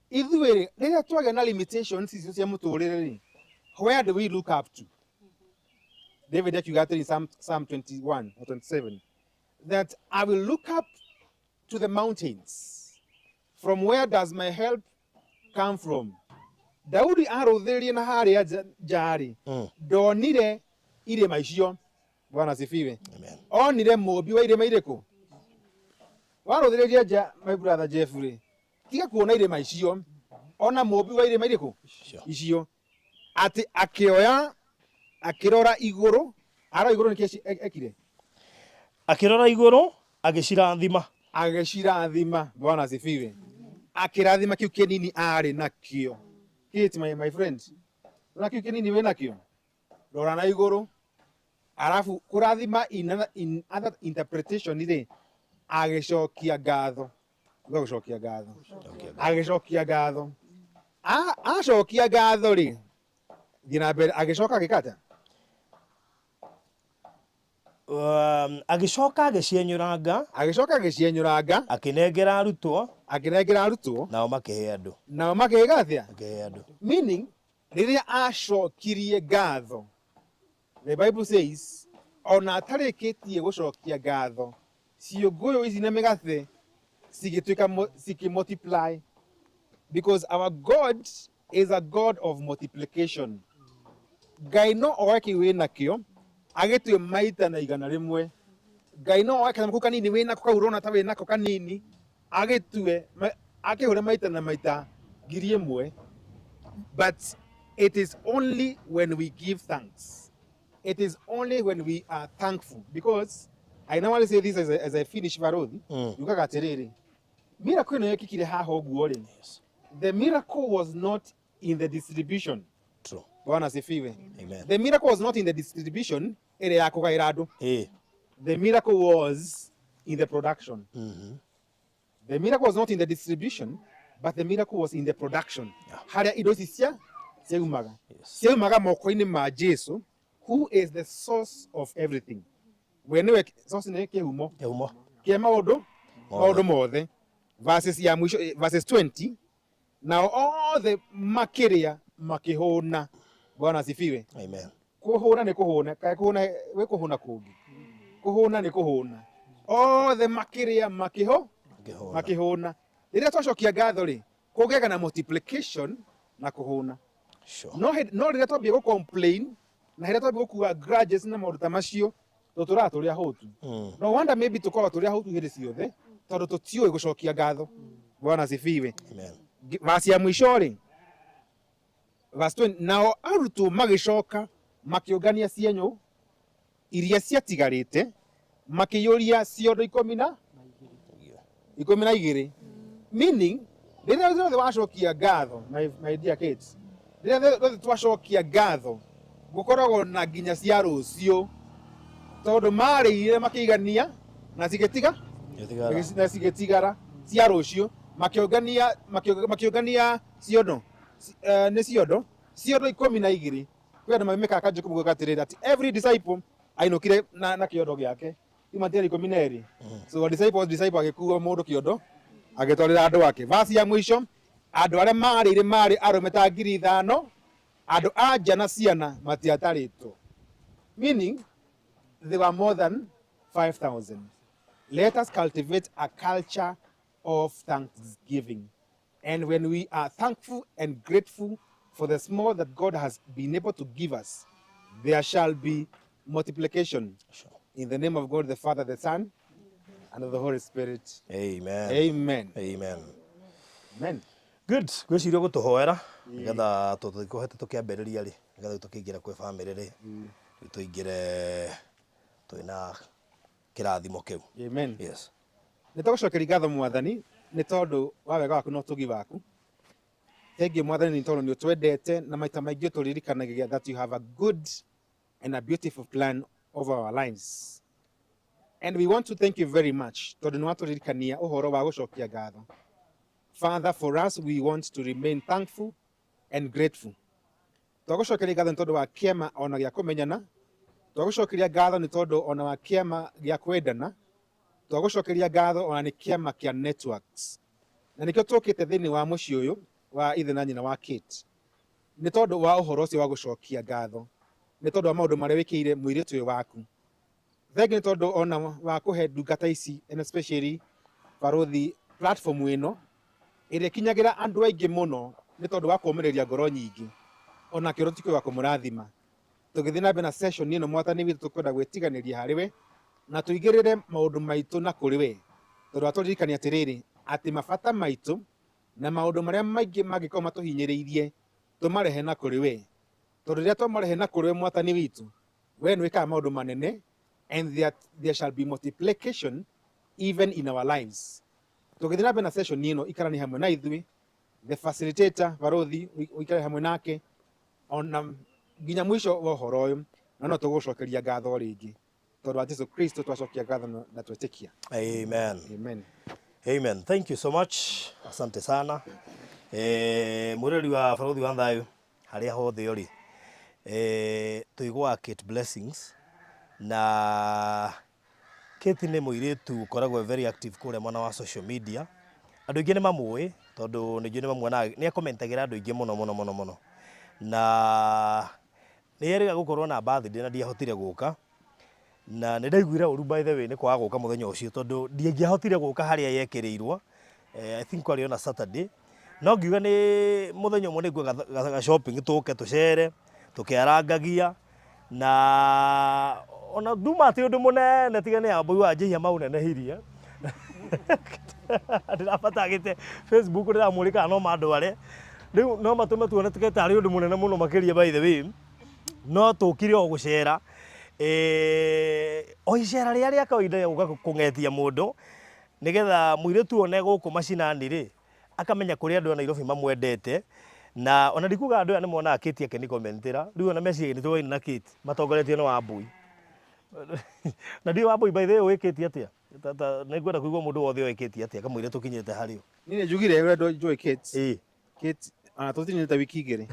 ithuiri riria twagia na limitations icio cia muturire ri where do we look up to? David akiuga atiri Psalm 21 or 27 that I will look up to the mountains. From where does my help come from? Daudi aruthirie na haria jari ndonire irima icio. Bwana asifiwe. Amen. Onire mũmbi wa irima iriku waruthirie nja my brother Jeffrey tiga kuona irima icio ona mũmbi wa irima iriku icio ati akioya akirora iguru ara iguru ni kesi ekire akirora iguru agicirathima Bwana asifiwe. Akirathima kiu kinini ari nakio kiti my friend na kiu kinini we nakio rora na iguru Arafu kurathima in other interpretation ire agicokia ngatho. Gucokia ngatho. Agicokia ngatho. Acokia ngatho ri. Thina mbere agicoka gikata. Agicoka agicienyuranga. Agicoka agicienyuranga. Akinengera arutwo. Akinengera arutwo. Nao makihe andu. Nao makihe atia? Makihe andu. Meaning riria acokirie ngatho. The Bible says, ona atarikitie gucokia ngatho, ciunguyu ici na migathe cigituika multiply, because our God is a God of multiplication. Ngai no oe kiwi nakio agitue maita na igana rimwe. Ngai no oe kana kanini wi nako kaurona ta wi nako kanini agitue akihure maita na maita ngiri imwe. But it is only when we give thanks. It is only when we are thankful, because I normally say this as I finish Varodi. You got to miracle no yekikire haha oguo ri. The miracle was not in the distribution. True. Bwana asifiwe. Amen. The miracle was not in the distribution. Ere yako kairado. The miracle was in the production. The miracle was not in the distribution, but the miracle was in the production. Haria ido cia seumaga. Seumaga moko-ini ma Jesu, who is the source of everything. Wenewe source ne kehumo. Kehumo. Kia maodo mothe. Verses 20. Now all the makiria makihona. Bwana asifiwe. Amen. Kuhona ni kuhona. Kai kuhona we kuhona kugi. Kuhona ni kuhona. All the makiria makihona. Ira twacokia ngatho ri kugega na multiplication na kuhona. Sure. No rira twambie go complain na rira twambie gukua grudges na maundu ta macio tutura turia hotu. No wonder maybe tukorwo turia hotu hiri ciothe tondu tutioi gucokia ngatho. Bwana asifiwe. Amen. Verse ya mwisho ri verse 20, nao arutwo magicoka makiungania cienyo iria ciatigarite makiyuria ciondo 12. Meaning rĩrĩa rĩothe wacokia ngatho, my dear kids, rĩrĩa rĩothe twacokia ngatho gũkoragwo na nginya cia rũciũ, tondũ marĩire makĩigania na cigĩtigara cia rũciũ makiongania ciondo nĩ ciondo 12. Kwĩ andũ mamĩkaga kanjũku gũka atĩrĩrĩ ati every disciple ainũkire na kĩondo gĩake imatiarĩ 12. So disciple agĩkua mũndũ kĩondo agĩtwarĩra andũ ake. Verse ya mwisho, andũ arĩa marĩire marĩ arũme ta 5,000, andũ anja na ciana matiatarĩtwo. Meaning there were more than 5,000. Let us cultivate a culture of thanksgiving. And when we are thankful and grateful for the small that God has been able to give us, there shall be multiplication. In the name of God, the Father, the Son, and of the Holy Spirit. Amen. Amen. Amen. Amen. Good. Gwiciria gutuhoera nigetha tutikohete tukiambiriria ri nigetha tukiingira kwi family ri tuingire twina kirathimo kiu. Amen. Yes. Nitũgucokeria ngatho Mwathani nĩ tondũ wa wega waku na ũtugi waku. Thengiũ Mwathani nĩ tondũ nĩ ũtwendete na maita maingĩ ũtũririkanagia that you have a good and a beautiful plan over our lives. And we want to thank you very much tondũ nĩ watũririkania ũhoro wa gũcokia ngatho. Father, for us we want to remain thankful and grateful. Twagucokeria ngatho nĩ tondũ wa kĩama ona gĩa kũmenyana. Twagucokeria ngatho nĩ tondũ ona wa kĩama gĩa kwendana. Twagucokeria ngatho ona nĩ kĩama kĩa networks. Na nĩkĩo tũkĩte thĩinĩ wa mũciĩ ũyũ wa ithe na nyina wa Kate. Nĩ tondũ wa ũhoro ũcio wa gũcokia ngatho. Nĩ tondũ wa maũndũ marĩa wĩkĩire mũirĩtu ũyũ waku. Thengiũ nĩ tondũ ona wa kũhe ndungata ici, and especially Barothi platform ĩno ĩrĩa ĩkinyagĩra andũ aingĩ mũno nĩ tondũ wa kũũmĩrĩria ngoro nyingĩ. Ona kĩoro ti wa kũmũrathima. Tũgĩthiĩ na mbere na session ĩno Mwathani witũ tũkwenda gwĩtiganĩria harĩ we na tũigĩrĩre maũndũ maitũ na kũrĩ we. Tondũ atũririkania atĩrĩrĩ atĩ mabata maitũ na maũndũ marĩa maingĩ mangĩkorwo matũhinyĩrĩirie tũmarehe na kũrĩ we. Tondũ rĩrĩa twamarehe na kũrĩ we Mwathani witũ, we nĩ wĩkaga maũndũ manene, and that there shall be multiplication even in our lives. Tũgĩthiĩ na mbere na session ĩno ikarani hamwe na ithuĩ, the facilitator Barothi ũikare hamwe nake ona nginya mwisho wa ũhoro ũyũ, na no tugucokeria ngatho ringi tondu wa Jesu Kristo twacokia ngatho na twetikia. Amen. Amen. Amen. Thank you so much. Asante sana. Mureri wa baruthi wa thayu haria hothe uri. Tuigwa Kate Blessings na Kate nĩ mũirĩtu ũkoragwo very active kũrĩa mwena wa social media. Andũ aingĩ nĩ mamũĩ tondũ nĩ mamuonaga nĩ akomentagĩra andũ aingĩ mũno na nĩ yerĩga gũkorwo na birthday na ndiahotire gũka na nĩ ndaiguire ũru by the way nĩ kwaga gũka mũthenya ũcio tondũ ndiangĩahotire gũka harĩa yekĩrĩirwo. I think warĩ on Saturday no ngiuga nĩ mũthenya ũmwe nĩguo ga shopping tũke tũcere tũkĩarangagia na ona nduma atĩ ũndũ mũnene tiga nĩ ambui wa njihia mau nenehirie ndĩrabatagĩte Facebook ndĩramũrĩka no mandware rĩu no matũme tuone tarĩ ũndũ mũnene mũno makĩria by the way no tũkire o gũcera o icera rĩrĩa kawaida ya gũka kũng'etia mũndũ nĩgetha mũirĩtu one gũkũ macinani rĩ akamenya kũrĩa andũ a Nairobi mamwendete na ona ndikuga andũ aya nĩ monaga Kate akĩnikomentĩra rĩu ona meciria nĩ tũwaini na Kate matongoretio nĩ Wambui na ndio Wambui by the way wĩkĩtie atĩa nĩ ngwenda kũigua mũndũ wothe wĩkĩtie atĩa kamũira tũkinyĩte harĩa niĩ nĩ njugire ũrĩa njũĩ Kate Kate ona tũtinyĩte wiki igĩrĩ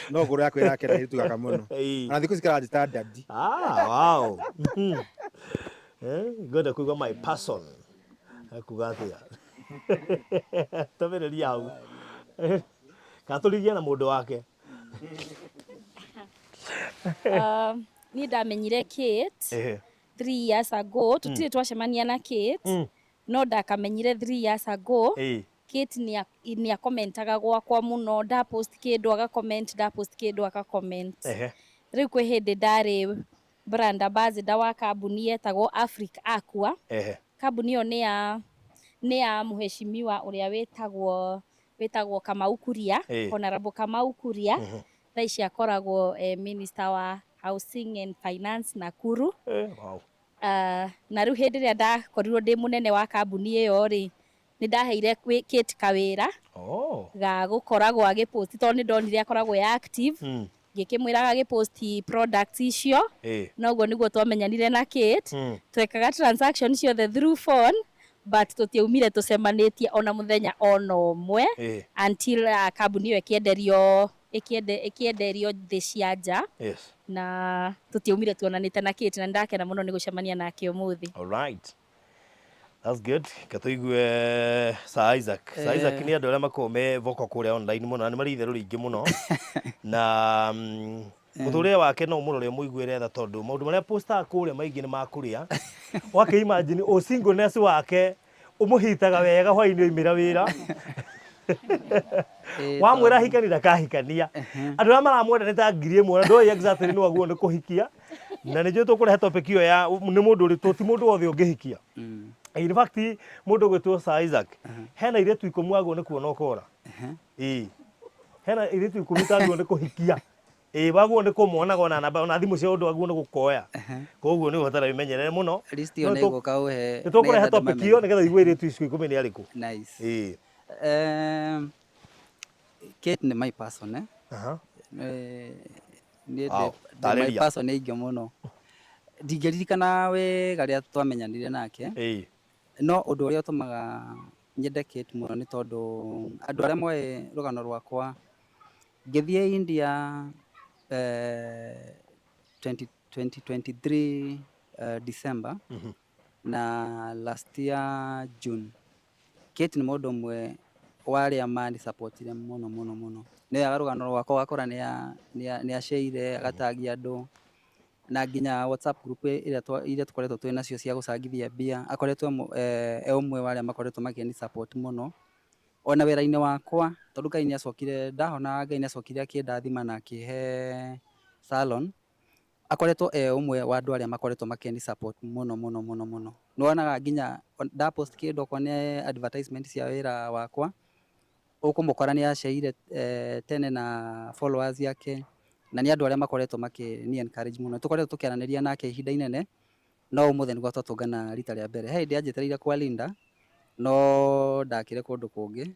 no ngoro yakwa ĩrakena ĩtugaga mũno ona thikũ cikarajĩta daddy. Wow. Ngwenda kũigua my person kuga atĩa tũmĩrĩria hau katũrigia na mũndũ wake. Niĩ ndamenyire Kate 3 years ago tutirĩ twacemania na Kate no ndakamenyire 3 years ago. Kate nĩ akomentaga gwakwa mũno nda post kĩndũ agacomment nda post kĩndũ agacomment. Rĩu kwĩ hĩndĩ ndarĩ brand ambassador wa kambuni yetagwo Africa Aqua. Kambuni ĩyo nĩ ya mũheshimiwa ũrĩa wĩtagwo Kamau Kuria, Honorable Kamau Kuria. Thaa ici akoragwo minister wa housing and finance Nakuru. Na rĩu hĩndĩ ĩrĩa ndakorirwo ndĩ mũnene wa kambuni ĩyo rĩ nĩ ndaheire Kate kawĩra ga gũkoragwo agĩpost tondũ nĩ ndonire akoragwo active ngĩkĩmwĩraga agĩpost products icio noguo nĩguo twamenyanire na Kate. Twekaga transaction ciothe through phone but tũtiaumire tũcemanĩtie ona mũthenya ona ũmwe until kambuni ĩyo ĩkĩenderio thĩ cia nja na tũtiaumire tuonanĩte na Kate na ndakena mũno nĩ gũcemania nake ũmũthĩ. Alright. That's good. Katuigue Sir Isaac. Sir Isaac ni andũ arĩa makoragwo me voko kũrĩa online mũno na nĩ marĩ itherũ rĩingĩ mũno na mũtũrĩre wake no mũrore mũiguĩre tha tondũ maũndũ marĩa postaga kũrĩa maingĩ nĩ makũrĩa wake imagine o singleness wake ũmũhitaga wega hwainĩ oimĩra wĩra wamwĩra hikani ndakahikania andũ arĩa maramwenda nĩ ta ngiri ĩmwe na ndoĩ exactly nĩ waguo nĩ kũhikia na nĩ njũĩ tũkũrehe topic ĩyo ya nĩ mũndũ ũrĩ ti mũndũ wothe ũngĩhikia. In fact mũndũ gwĩtwo Sir Isaac hena irĩtu 10 waguo nĩ kuona ũkora hena irĩtu 10 taguo nĩ kũhikia waguo nĩ kũmonaga ona namba ona thimũ cia ũndũ waguo nĩ gũkoya koguo nĩ ũhotara bimenyerere mũno nĩ gũkaũhe nĩ tũkũrehe topic ĩyo nĩgetha igue irĩtu icio 10 nĩ arĩkũ. Nice. Kate nĩ my person my person nĩ ingĩ mũno ndingĩririkana wega rĩrĩa twamenyanire nake no ũndũ ũrĩa ũtũmaga nyende Kate mũno nĩ tondũ andũ arĩa moĩ rũgano rwakwa ngĩthiĩ India 2023 December na last year June. Kate nĩ mũndũ ũmwe warĩa mani supportire mũno nĩ ya rũgano rwakwa wakora nĩ aceire agatagia andũ na nginya WhatsApp group iria tũkoretwo twĩ nacio cia gũcangithia mbia akoretwo ũmwe wa arĩa makoretwo makĩni support mũno ona wĩra-inĩ wakwa tondũ Ngai nĩ acokire ndahona Ngai nĩ acokire akĩndathima na akĩhe salon akoretwo ũmwe wa andũ arĩa makoretwo makĩni support mũno nĩ wonaga nginya nda post kĩndũ okorwo nĩ advertisement cia wĩra wakwa ũkũmũkora nĩ aceire tene na followers yake na nĩ andũ arĩa makoretwo makĩni encourage mũno tũkoretwo tũkĩaranĩria nake ihinda inene no ũmũthĩ nĩguo twatũngana rita rĩa mbere he hĩndĩ anjĩtereire kwa Linda no ndakĩre kũndũ kũngĩ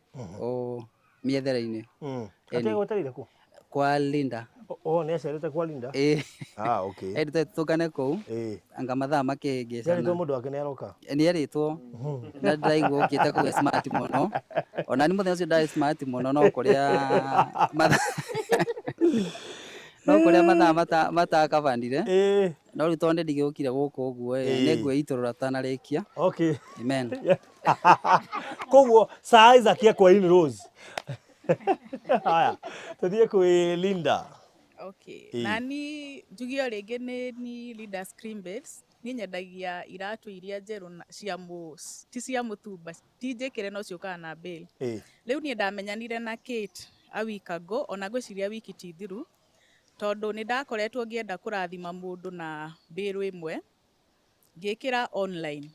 mĩethere-inĩ gwetereire kũ kwa Linda Oh, nä acerete kwa Linda? Okay. Endete tũngane kũu anga mathaa makĩngĩcana. Nĩarĩtwo mũndũ wake nĩ aroka? Nĩarĩtwo na ndĩraigua ũkĩte kũrĩa smart mũno. Ona nĩ mũthenya ũcio ndarĩ smart mũno no kũrĩa mathaa matakabanire. No rĩu tondũ ndigĩũkire gũkũ ũguo nĩngwĩitũrũra tanarĩkia. Okay. Amen. Koguo saa Isaac ekwa in Rose. Haya, tũthiĩ kwĩ Linda. Okay. Nani njugio rĩngĩ ni Linda Screambeds. Niĩ nyendagia iratũ iria njerũ ti cia mũtumba, ti njĩkĩre no ciũkaga na bail. Rĩu niĩ ndamenyanire na Kate a week ago, ona ngwĩciria wiki ti thiru, tondũ nĩ ndakoretwo ngĩenda kũrathima mũndũ na bail ĩmwe ngĩkĩra online.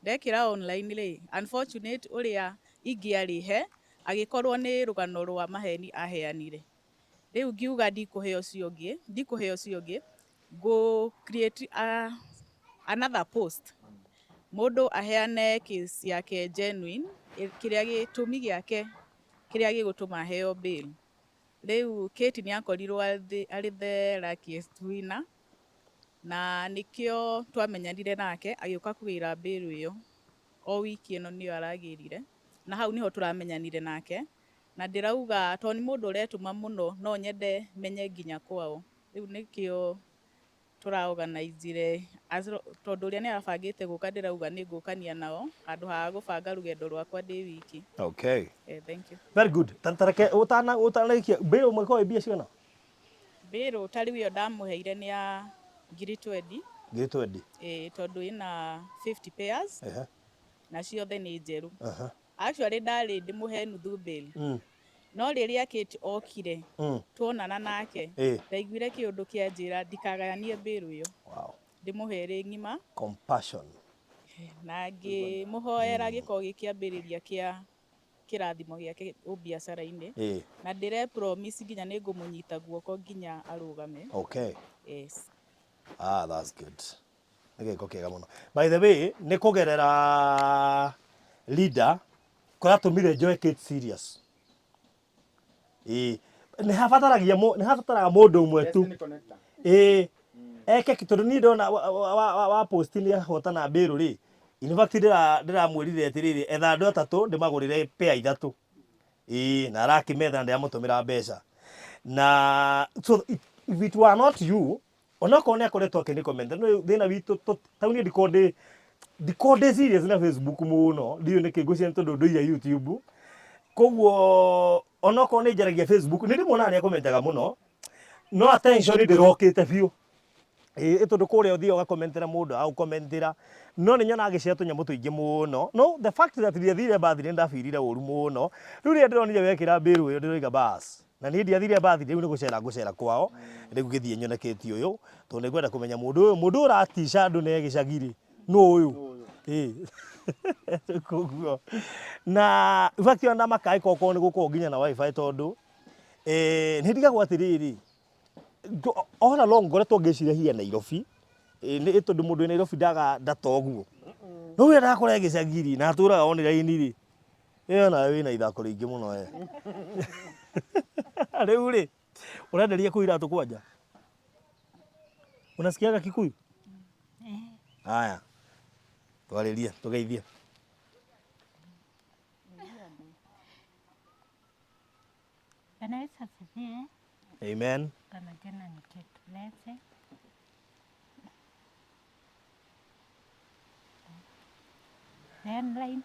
Ndekĩra online rĩ, unfortunate ũrĩa ingĩarĩhe agĩkorwo nĩ rũgano rwa maheni aheanire. Rĩu ngiuga ndikũheo ũcio ũngĩ, go create another post. Mũndũ aheane case yake genuine, kĩrĩa gĩtũmi gĩake kĩrĩa gĩgũtũma aheo bail. Rĩu Kate nĩ akorirwo arĩ the luckiest winner, na nĩkĩo twamenyanire nake agĩũka kũgĩra bail ĩyo. O wiki ĩno nĩyo aragĩrire, na hau nĩho tũramenyanire nake. Na ndĩrauga tondũ nĩ mũndũ ũretũma mũno no nyende menye nginya kwao. Rĩu nĩkĩo tũraorganize tondũ ũrĩa nĩ arabangĩte gũka ndĩrauga nĩ ngũkania nao handũ ha gũbanga rũgendo rwakwa ndĩ wiki. Okay. Thank you. Very good. Tantareke ũtanaikia bail ũmwe kwa mbia ciona? Bail ta rĩu ĩyo ndamũheire nĩ ya 20. Tondũ ĩna 50 pairs na ciothe nĩ njerũ. Actually ndarĩ ndĩmũhe nuthu bail. No rĩrĩa Kate okire tuonana nake ndaiguire kĩũndũ kĩanjĩra ndikagayanie bail ĩyo. Ndĩmũhe ĩrĩ ng'ima. Compassion. Na ngĩmũhoera gĩkorwo gĩkĩambĩrĩria kĩa kĩrathimo gĩake ũbiacara-inĩ. Na ndĩre promise nginya nĩ ngũmũnyita guoko nginya arũgame. Okay. Yes. That's good. Nĩgĩko kĩega mũno. By the way, nĩ kũgerera Leader kũratũmire njoe Kate serious. Nĩ habataraga mũndũ ũmwe tu. Eke tondũ niĩ ndona wa post nĩ ahotana bail rĩ. In fact ndĩramwĩrire atĩrĩrĩ etha andũ atatũ ndĩmagũrĩre pair ithatũ. Na arakĩmetha ndĩramũtũmĩra mbeca. Na so if it were not you, onakorwo nĩ akoretwo akĩnĩ comment no thĩna witũ tau niĩ ndikonde serious na Facebook mũno, ndiũ nĩkĩ ngũcia tondũ ndũire YouTube. Koguo onakorwo nĩ njaragia Facebook nĩ ndĩmuonaga nĩ akommentaga mũno, no attention ndĩrokĩte biũ. Tondũ kũrĩa ũthiĩ ũgakommentera mũndũ agũkommentera, no nĩ nyonaga agĩcea tũnyamũ tũingĩ mũno. No the fact that ndiathire birthday ndabirire ũru mũno. Rĩu rĩrĩa ndĩronire wekĩra bail ũyũ ndĩroiga bas. Na niĩ ndiathire birthday rĩu nĩ ngũcera kwao. Rĩu gĩthiĩ nyone Kate ũyũ tondũ nĩ ngwenda kũmenya mũndũ ũratica andũ na gĩcagiri no ũyũ. Koguo na in fact ona makai koko nĩ gũkorwo nginya na wifi tondũ nĩ ndigagwo atĩrĩrĩ ona long ngoretwo ngĩciria Nairobi nĩ tondũ mũndũ wĩ Nairobi ndatoguo no wĩra ndakora gĩcagiri na atũraga online rĩ nawe wĩna ithako rĩingĩ mũno rĩu rĩ ũrenderia kũ iratũ kwanja unasikiaga Kikuyu? Haya twarĩrie tũgeithie. Amen. Online.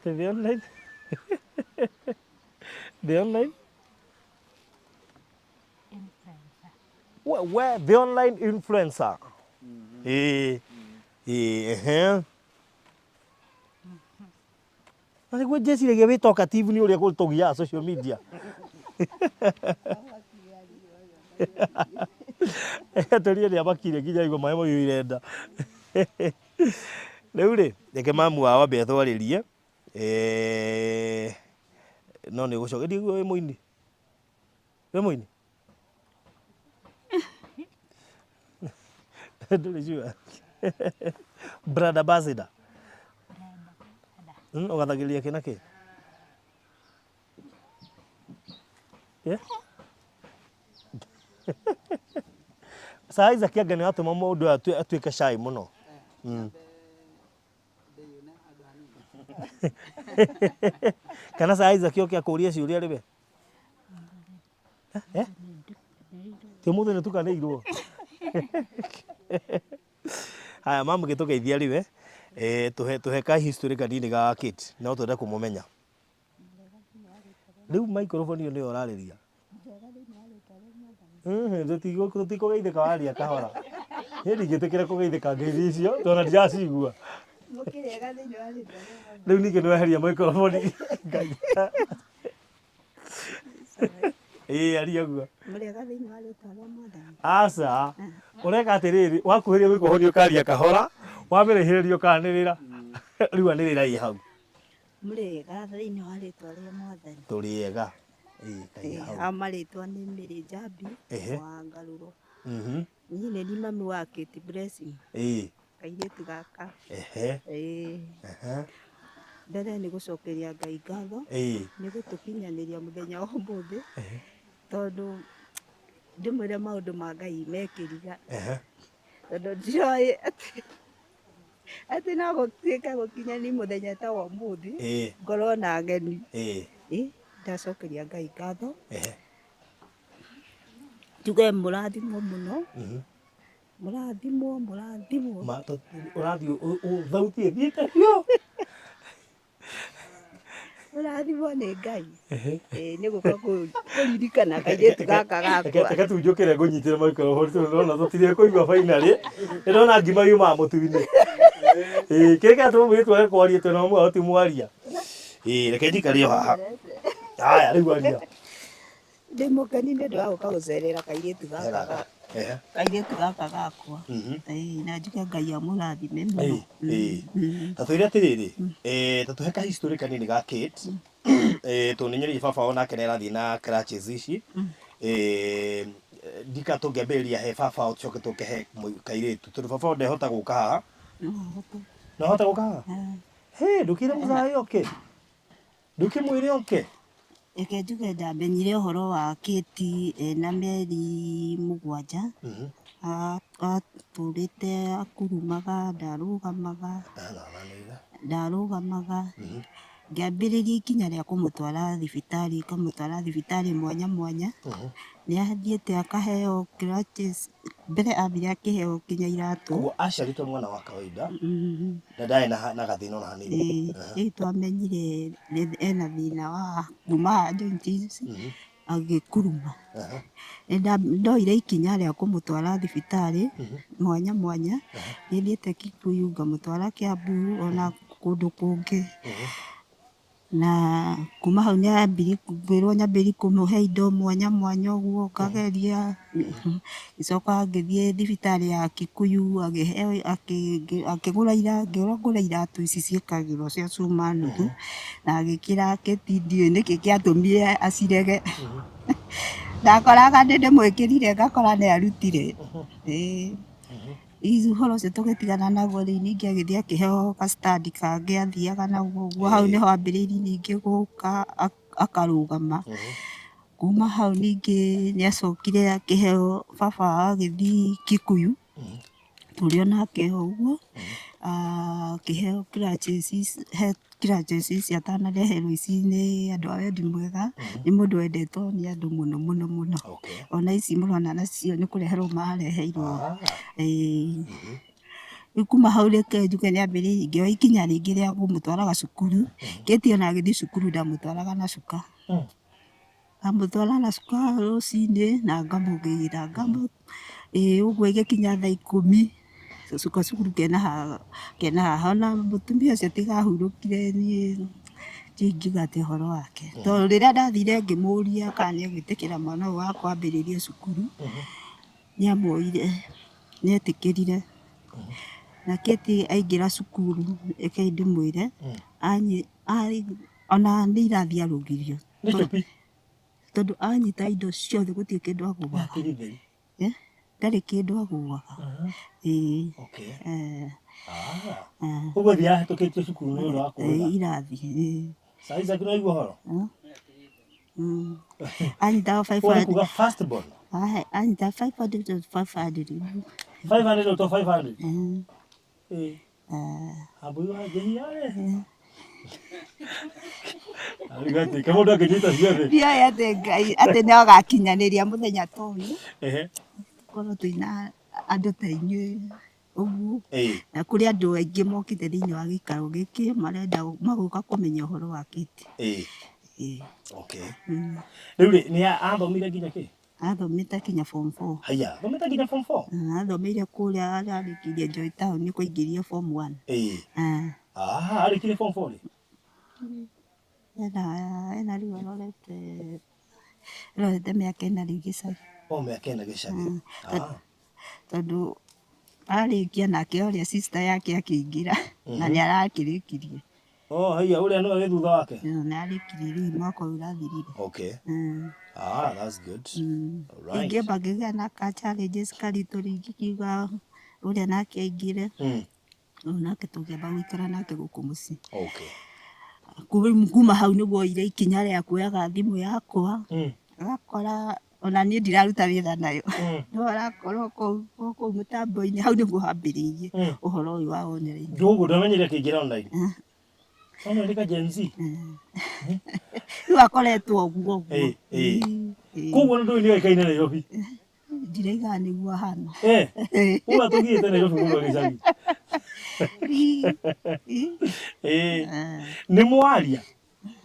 The online. The online. Influencer. Where the online influencer? Nĩ gwe njeciria wĩ talkative nĩ ũrĩa gũtũgia social media. Tũrie nĩ amakire nginya igua maĩ maiyũ irenda. Rĩu rĩ reke mamu wao ambe atwarĩrie. No nĩ gũcoka ndigwo wĩ mũini. Wĩ mũini? Ndũrĩ sure. Brother Basida. Ũgathagĩria kĩna kĩ? Saa Isaac angene atuma mundu atuike cai muno. Kana Saa Isaac oke akuria ciuria ribe. Ti mundu ni tukanirwo. Haya mamu gitugeithia riwe. Tuhe ka history kanini ga Kate no twenda kumumenya. Riu microphone yo ni orariria. Tutikugeithika waria kahora. Hĩndĩ ingĩtĩkĩra kũgeithĩka ngeithi icio tondũ ndiracigua. Rĩu ningĩ nĩweheria microphone. Aria guo. Aca ũreka atĩrĩrĩ wakuhĩrĩria microphone ũkaria kahora wamĩrĩhĩrĩria ũkanĩrĩra rĩu anĩrĩra ĩ hau. Mũrĩega thĩinĩ wa rĩtwa rĩa Mwathani. Tũrĩega. Amarĩtwa nĩ Mary Njambi wa Ngarũrũ. Niĩ nĩ ni mami wa Kate Blessing. Kairĩtu gaka. Mbere nĩ gũcokeria Ngai ngatho nĩ gũtũkinyanĩria mũthenya wa ũmũthĩ tondũ ndĩmwĩre maũndũ ma Ngai mekĩriga. Tondũ ndiroĩ atĩ no gũtuĩka gũkinyania mũthenya ta wa ũmũthĩ ngorwo na ageni. Ndacokeria Ngai ngatho. Tuge mũrathimwo mũno. Mũrathimwo. Ũrathiĩ thauti ĩthiĩte biũ. Mũrathimwo nĩ Ngai. Nĩ gũka kũririkana kairĩtu gaka gakwa. Reke tunjũkĩre ngũnyitĩre microphone tondũ ndĩrona tũtirĩ kũigua finally. Ndĩrona ngima yuma mũtu-inĩ. Kĩrĩa tũmwĩtwo age kwaria twĩna ũmwe ao ti mwaria. Reke njikare o haha. Haya rĩu aria. Ndĩ mũkeni nĩ ũndũ wa gũka gũcerera kairĩtu gaka. Kairĩtu gaka gakwa. Na njuge Ngai amũrathime mũno. Ta twĩre atĩrĩrĩ ta tũhe ka history kanini ga Kate. Tũnenyerie baba onake nĩ arathiĩ na crutches ici. Ndika tũngĩambĩrĩria he baba ũcoke tũkehe kairĩtu tondũ baba ndehota gũka haha. No hota gũka haha. Ndũkĩre mũthai oke. Ndũkĩmwĩre oke. Reke njuge ndamenyire ũhoro wa Kate ena mĩeri 7. Atũrĩte akurumaga ndarũgamaga ngĩambĩrĩria ikinya rĩa kũmũtwara thibitarĩ mwanya mwanya. Nĩ athiĩte akaheo crutches mbere ambire akĩheo kinya iratũ. Koguo aciarĩtwo mwana wa kawaida na ndarĩ na gathĩna ona hanini. Rĩu twamenyire ena thĩna wa kuma joints agĩkuruma. Ndoire ikinya rĩa kũmũtwara thibitarĩ mwanya mwanya. Nĩ thiĩte Kikuyu ngamũtwara Kiambu ona kũndũ kũngĩ. Na kuma hau nĩ ambĩrĩirwo nyambĩrĩrie kũmũhe indo mwanya mwanya ũguo ngageria. Icoka ngĩthiĩ thibitarĩ ya Kikuyu akĩgũra iratũ ici ciĩkagĩrwo cia cuma nuthu na agĩkĩra Kate ndiũĩ nĩkĩ gĩatũmire acirege. Ndakoraga ndĩmwĩkĩrire ngakora nĩ arutire. Ihoro ũcio tũgĩtigana naguo rĩu ningĩ agĩthiĩ akĩheo ka-stand kangĩ athiaga naguo ũguo. Hau nĩho ambĩrĩirie ningĩ gũka akarũgama. Kuma hau ningĩ nĩ acokire akĩheo baba agĩthiĩ Kikuyu. Tũrĩ onake ũguo akĩheo crutches ici atanareherwo ici nĩ andũ a wendi mwega. Nĩ mũndũ wendetwo nĩ andũ mũno mũno mũno. Ona ici mũrona nacio nĩ kũreherwo mareheirwo. Kuma hau reke njuge nĩ ambĩrĩirie ngĩoya ikinya rĩngĩ rĩa kũmũtwaraga cukuru. Kate ona agĩthiĩ cukuru ndamũtwaraga na cuka. Ngamũtwara na cuka rũcinĩ na ngamũgĩra ũguo igĩkinya thaa 10 cuka cukuru kena haha. Ona mũtumia ũcio tiga ahurũkire niĩ ngiuga atĩ ũhoro wake. Tondũ rĩrĩa ndathire ngĩmũria kana nĩ egwĩtĩkĩra mwana ũyũ wa kwambĩrĩria cukuru nĩ amuoire nĩ etĩkĩrire. Na Kate aingĩra cukuru reke ndĩmwĩre ona nĩ irathi arũgirio. Tondũ anyita indo ciothe gũtirĩ kĩndũ agũaga. Ndarĩ kĩndũ agũaga. Ũguo thĩ ahĩtũkĩtio cukuru nĩ ũndũ wa kũrũga. Irathi. Saa Isaac no aigua ũhoro. Anyitaga 500. Kuga first born. Anyita 500 to 500. 500 to 500. Abu haja Arigati kama ndo akijita siate. Ndio ate nao gakinyaniria muthenya toyu. Korwo twina andu ta inyuĩ ũguo. Na kũrĩ andũ aingĩ mokĩte thĩinĩ wa gĩikaro gĩkĩ marenda magũka kũmenya ũhoro wa kĩti. Okay. Rĩu nĩ athomire nginya kĩ? Athomete kinya form 4. Haya, athomete nginya form 4? Athomeire kũrĩa arĩkirie Joy Town nĩ kũingĩria form 1. Arĩkirie form 4 rĩ? Ena rĩu arorete mĩaka ĩna rĩu gĩcagi. Mĩaka ĩna gĩcagi. Tondũ arĩkia nake ũrĩa sister yake akĩingĩra na nĩ arakĩrĩkirie. Haya, ũrĩa nĩwe wĩ thutha wake? Nĩ arĩkirie rĩu mwaka ũyũ ũrathirire. Okay. That's good. Alright. Ingĩ ngĩgĩa na ka challenges karitũ rĩngĩ kiuga ũrĩa nake aingĩre. Nake tũkĩamba gũikara nake gũkũ mũciĩ. Okay. Kuma hau nĩguo oire ikinya rĩa kuoyaga thimũ yakwa. Agakora ona niĩ ndiraruta wĩra nayo. No arakorwo kũu mũtambo-inĩ hau nĩguo hambĩrĩirie ũhoro ũyũ wa online. Ndũguo ndamenyire akĩingĩra online. Ona rĩka Gen Z. Rĩu akoretwo ũguo. Koguo ndũĩ nĩ oĩkaine Nairobi. Ndiraiga nĩguo ahana. Ũguo tũthiĩte Nairobi mũno gĩcagi. Nĩ mwaria?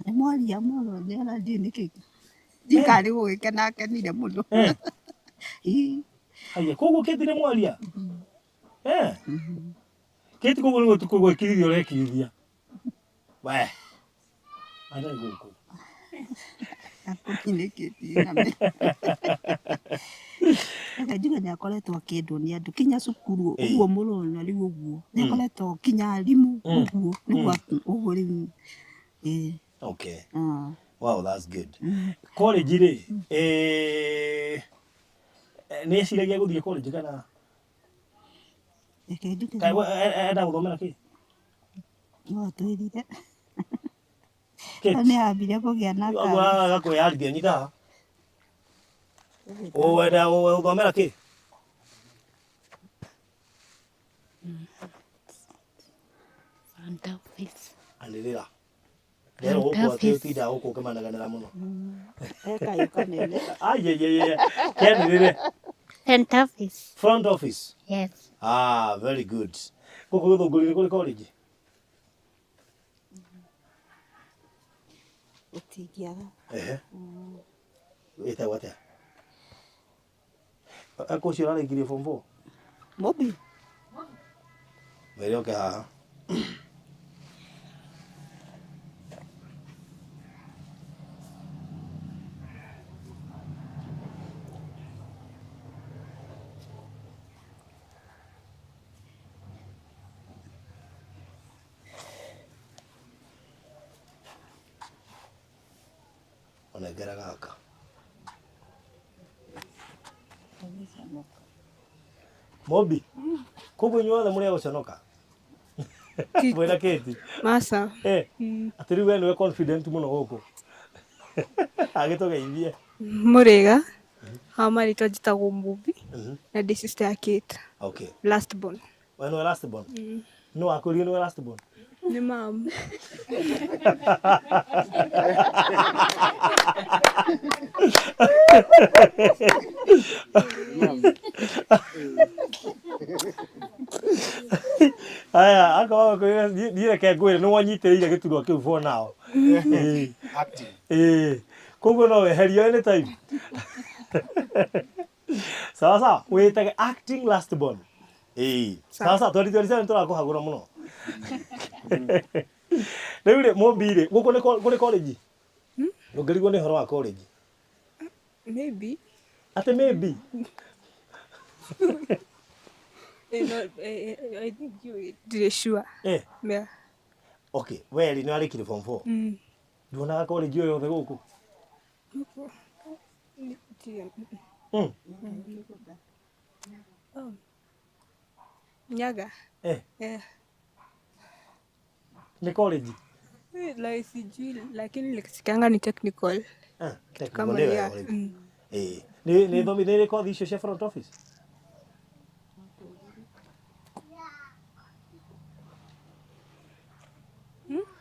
Nĩ mwaria mũno nĩ ona ndiĩ nĩkĩ. Ndikarĩ gũgĩkena akenire mũno. Haya, koguo Kĩti nĩ mwaria? Kĩti koguo nĩguo tũkũgwĩkirithia ũrekirithia. We. Ada gũkũ. Akũkinĩkĩtie na mĩ. Njuge nĩ akoretwo akĩendwo nĩ andũ kinya cukuru ũguo mũrona rĩu ũguo. Nĩ akoretwo kinya arimũ ũguo nĩguo ũguo rĩu. Okay. Wow, that's good. College rĩ nĩ eciragia gũthiĩ college kana? Enda gũthomera kĩ? No twĩrire. Nĩ ambire kũgĩa na gakwĩyarithia nyita. Wenda gũthomera kĩ? Front office. Anĩrĩra. Rero gũkũ atĩ ũtinda gũkũ ũkĩmanaganĩra mũno. Eka kanene. Kĩanĩrĩre. Front office. Front office? Yes. Very good. Gũkũ Gĩthũngũri kũrĩ college? Ũtingiaga. Wĩtagwo atĩa? Eko ũcio ũrarĩkirie form 4? Mobi. Wĩre oke haha. Onengera gaka. Mobi, koguo inyuothe mũrĩ gũconoka? Mwĩna Kĩti? Maca. Atĩ rĩu we nĩwe confident mũno gũkũ. Agĩtũgeithie. Mũrĩga. Hao marĩtwa njĩtagwo Mobi na ndĩ sister ya Kate. Okay. Last born. We nĩwe last born? Nũ wakũrire nĩwe last born? Nĩ mamu. Aya, akawa kwa ndiye ke ngwire no wanyitĩrĩire gĩturwa kĩu for now. Koguo no weherio anytime. Sawa sawa, wĩtage acting last born. Sawa sawa, 2027 tũrakũhagũra mũno. Rĩu rĩ Mobi rĩ gũkũ nĩ college? Ndũngĩrigwo nĩ ũhoro wa college? Maybe. Ate maybe. I think you did sure. Yeah. Okay, we rĩ nĩ warĩkirie form 4? Nduonaga college yo yothe gũkũ? Nyaga. Ni college? Like sijui lakini leksikanga ni technical. Kama ya. Nĩ thomithĩtie kothi icio cia front office?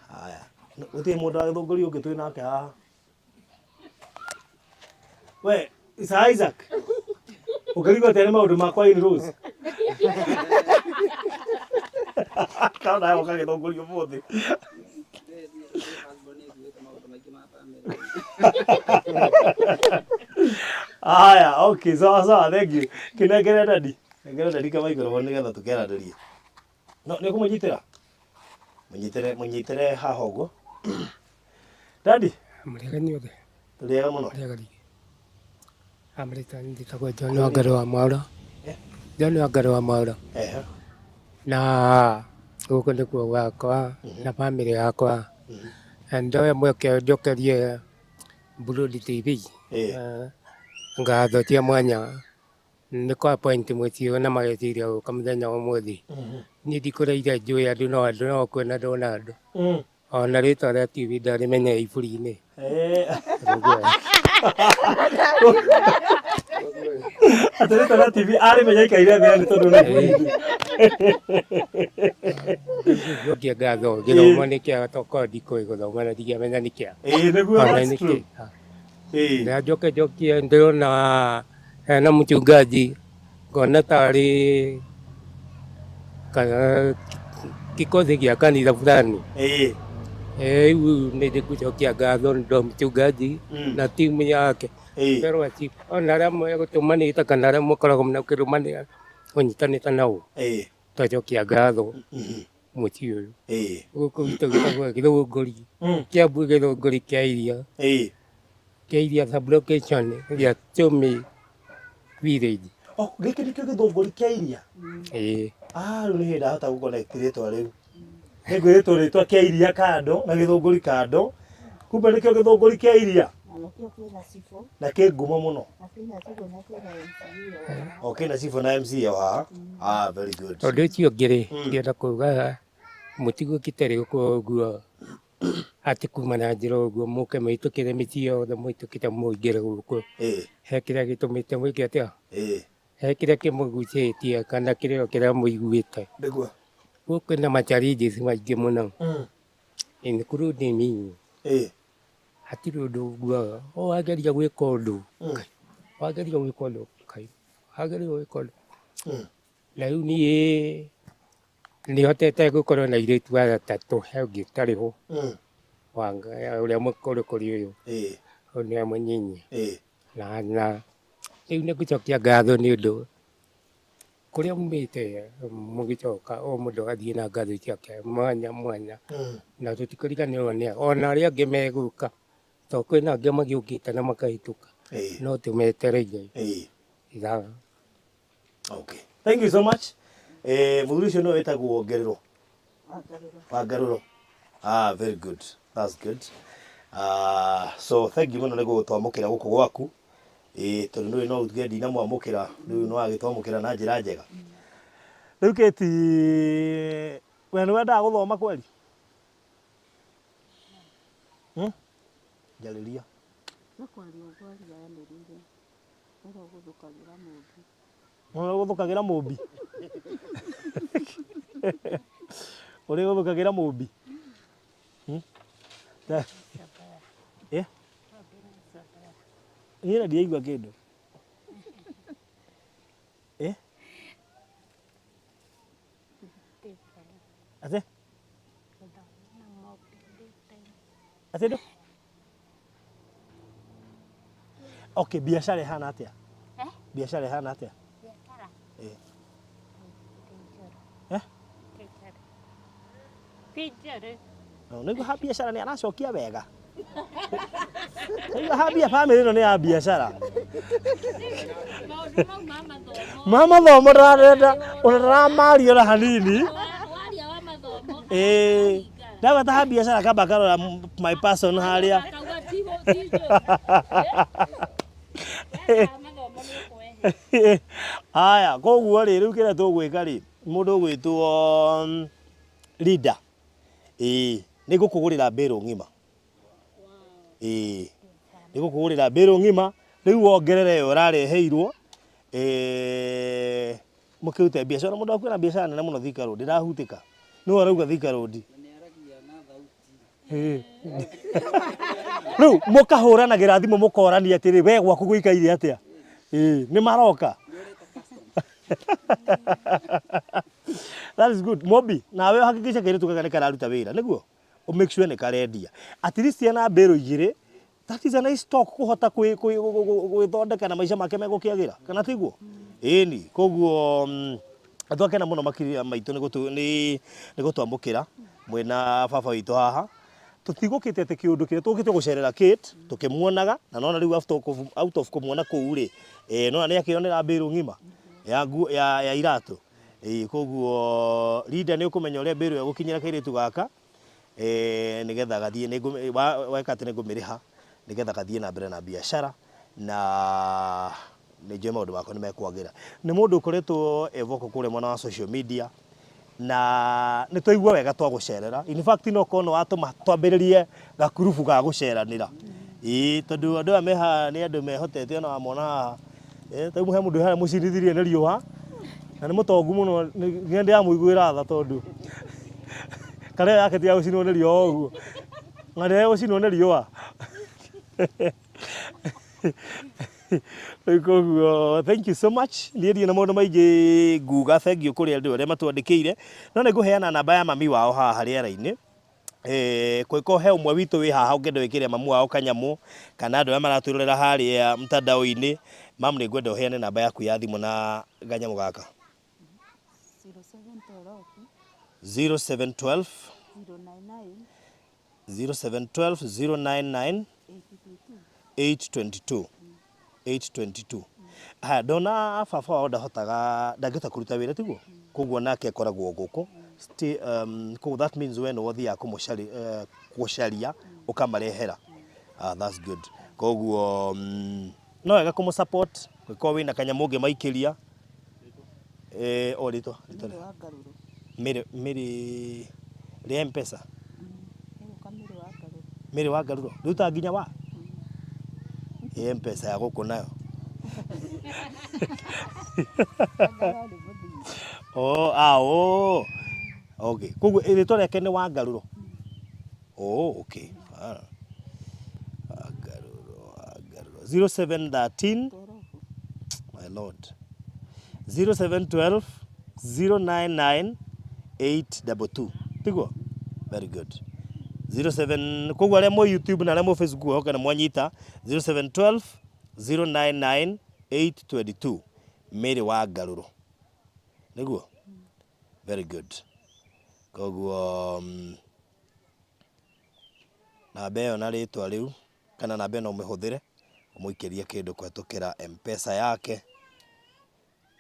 Haya. Gũtirĩ mũndũ wa Gĩthũngũri ũngĩ twĩ nake haha. We, Isaac. Ũkĩrigwo tene maũndũ makwa in Rose. Kaona yoka Gĩthũngũri ũmũthĩ. Aya, okay, sawa, thank you. Kinengere Daddy. Nengere Daddy kama microphone nĩgetha tũkĩaranĩrie. No, nĩ kũmũnyitĩra? Mũnyitĩre haha ũguo. Daddy. Mũrĩega inyuothe? Tũrĩega mũno. Amrita njĩtagwo John Wangari wa Mwaũra. John Wangari wa Mwaũra. Na gũkũ nĩkuo gwakwa na bamĩrĩ yakwa. Ndoya mweke njokerie Burudi TV. Ngatho cia mwanya nĩ kwa point mũciĩ na mageciria gũka mũthenya ũmũthĩ. Niĩ ndikũrĩire njũĩ andũ no kwĩna ndona andũ. Ona rĩtwa rĩa TV ndarĩmenya iburi-inĩ. Atĩ rĩtwa rĩa TV arĩmenya ikaire thĩ nĩ tondũ nĩ iburi-inĩ. Njokia ngatho gĩthomo nĩ kĩega toko ndikũĩ gũthoma na ndiamenya nĩ kĩega. Nĩguo that's true. Na njokia ndĩrona hena mũchungaji ngona tarĩ kikothi gĩa kanitha fulani. Rĩu nĩ ndĩgũcokia ngatho ndo mũchungaji na timu yake. Pero chief ona arĩa megũtũmanĩte kana arĩa mũkoragwo mũkĩrũmanĩra ũnyitanĩte nao. Twacokia ngatho mũciĩ ũyũ. Gũkũ gwitũ gĩtagwo Gĩthũngũri. Kĩambu Gĩthũngũri kĩa iria. Kĩa iria sub-location gĩa Chũmĩ village. Gĩkĩ nĩkĩo Gĩthũngũri kĩa iria? Rĩu nĩ hĩndĩ ndahota gũconnect rĩtwa rĩu. Nĩngwĩrĩtwo rĩtwa kĩa iria kando na Gĩthũngũri kando. Kumbe nĩkĩo Gĩthũngũri kĩa iria? Na kĩ ngumo mũno. Kĩna cibũ na MC o haha. Very good. Ũndũ ũcio ũngĩ-rĩ, ngĩenda kuuga mũtigũkĩte rĩ ũguo atĩ kuma na njĩra ũguo mũke mũhĩtũkĩre mĩciĩ yothe mũhĩtũkĩte mũingĩre gũkũ. He kĩrĩa gĩtũmĩte mũingĩ atĩa? He kĩrĩa kĩmũgucĩtie kana kĩrĩa mũiguĩte. Gũkũ na ma-challenges maingĩ mũno. Including me. Hatirĩ ũndũ ũguo wageria gwĩka ũndũ. Wageria gwĩka ũndũ. Wageria gwĩka ũndũ. Na rĩu niĩ nĩhotete gũkorwo na airĩtu atatũ he ũngĩ ũtarĩ ho. Wanga ũrĩa mũkũrũkũri ũyũ. Ũyũ nĩwe mũnyinyi. Na rĩu nĩngũcokia ngatho nĩ ũndũ kũrĩa mumĩte mũgĩcoka o mũndũ agathiĩ na ngatho ciake mwanya mwanya. Na tũtikũriganĩrwo nĩ ona arĩa angĩ megũka. Tondũ kwĩna angĩ magĩũkĩte na makahĩtũka. No tũmetereire. Okay. Thank you so much. Mũthuri ũcio nĩwe wĩtagwo Ngerũro. Ngerũro. Very good. That's good. So thank you mũno nĩ gũtwamũkĩra gũkũ gwaku. Tondũ nĩwe no uge ndinamwamũkĩra rĩu no agĩtwamũkĩra na njĩra njega. Rĩu Kĩti, we nĩ wendaga gũthoma kweli? Njarĩria. Ũrĩa gũthũkagĩra mũmbi. Ũrĩa gũthũkagĩra mũmbi. Niĩ ndiaigua kĩndũ. Atĩ? Atĩ ndũ? Okay, biacara ĩhana atĩa? Biacara ĩhana atĩa? Nĩguo ha biacara nĩ aracokia wega. Nĩguo ha bamĩrĩ ĩno nĩ ya biacara. Mathomo ndararenda ona ndaramaria ona hanini. Ndagweta ha biacara kamba karora my person harĩa. Aya, koguo rĩ rĩu kĩrĩa tũgwĩka rĩ, mũndũ ũgwĩtwo leader. Nĩ ngũkũgũrĩra mbĩrũ ng'ima. Nĩ ngũkũgũrĩra mbĩrũ ng'ima riu wongerere yo rareheirwo mukirute biashara mundu akwina biashara nene muno Thika Road irahutika ni warauga Thika Road riu mukahuranagira thimu mukorania atiri we gwaku guikaire atia ni maroka. That is good. Mobi, nawe hakikisha kile tukagane kararuta wira niguo o make sure ne karendia at least yana mbero igire. That is a nice talk kuhota gwithondeka na maisha make megukiagira kana tiguo ni koguo andu akena muno makiria maitu ni gutwamukira mwena baba witu haha tutigukite te kiundu kire tukite gucerera Kate tukimuonaga na nona riu out of kumuona kuu ri nona ni akionera mbero ngima ya iratu koguo leader ni ukumenya uria mbero ya gukinyira kairitu gaka nigetha gathie ni wekate ni ngumiriha nigetha gathie na mbere na biashara na ni njema undu wako ni mekwagira ni mundu ukoretwo evoko kule mwana wa social media na ni toigwa wega twa gucerera in fact no kono atuma twambiririe gakurubu ga guceranira tondu andu ameha ni andu mehotete na amona taimu he mundu hara mucirithirie ni riuha na ni mutongu muno ni ndi amuiguira tha tondu kare yake tia ucinwo ni riuha uguo ngare ucinwo ni riuha. Thank you so much. Ndiye na mundu maige nguga thank you kuri andu aria matwandikiire no ne guheana namba ya mami wao haha riera-ini kwiko he umwe witu wi haha ungenda wikire mamu wao kanyamu kana andu aria maratwirorera haria mtandao-ini mamu ni ngwenda uheane namba yaku ya thimu na ganyamu gaka 0712 099 822 ha dona baba wao ndahotaga ndangĩhota kũruta wĩra tiguo koguo nake akoragwo gũkũ ko that means when wothia kũmũcaria ũkamarehera that's good koguo no wega kũmũsupport kwĩko wĩna kanyamu ũngĩ maikĩria orito mĩrĩ rĩa mpesa mĩrĩ wa Ngaruro ruta nginya wa mpesa ya gũkũ nayo okay koguo rĩtwa rĩake nĩ wa Ngaruro okay Ngaruro 0713 my lord 0712 099 822 tiguo very good 07 koguo aria mo YouTube na aria mo Facebook hoka na mwanyita 0712 099 822 Mary wa Ngaruro niguo very good koguo na beo na ritwa riu kana na beno umihuthire umuikerie kindu kwetukira mpesa yake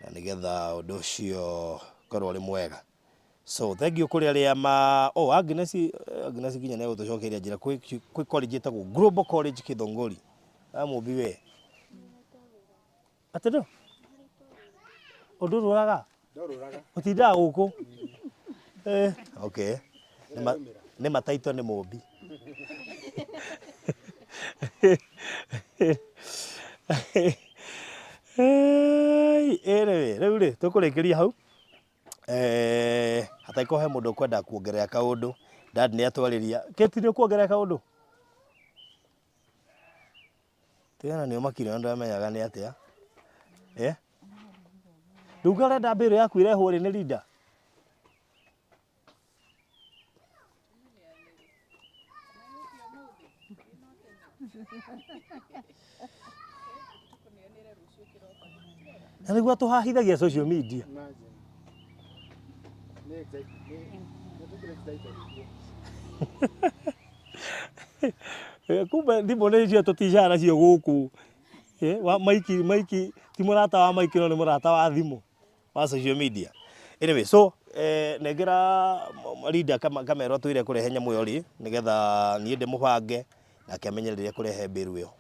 na nigetha undu ucio korwo ri mwega. So thank you kuri aria Agnes ginya ne gutucokeria njira kwi college etagwo Global College Kithongori amubi we atendo undu ruraga utinda guku okay ne mataito ne mubi riu ri tukurikiria hau hataiko he mundu kwenda kuongerera kaundu dad ni atwariria Kate ni kuongerera kaundu tena ni makire andu amenyaga ni atia nduga renda mbiro yaku irehwo ri ni leader na niguo tuhahithagia social media kumbe ndimone cio tutijana cio guku wa maiki ti murata wa maiki no ni murata wa thimu wa social media anyway so negera leader kamera twire kurehe nyamu yo ri nigetha nie ndi mubange na kiamenyereria kurehe mbiru yo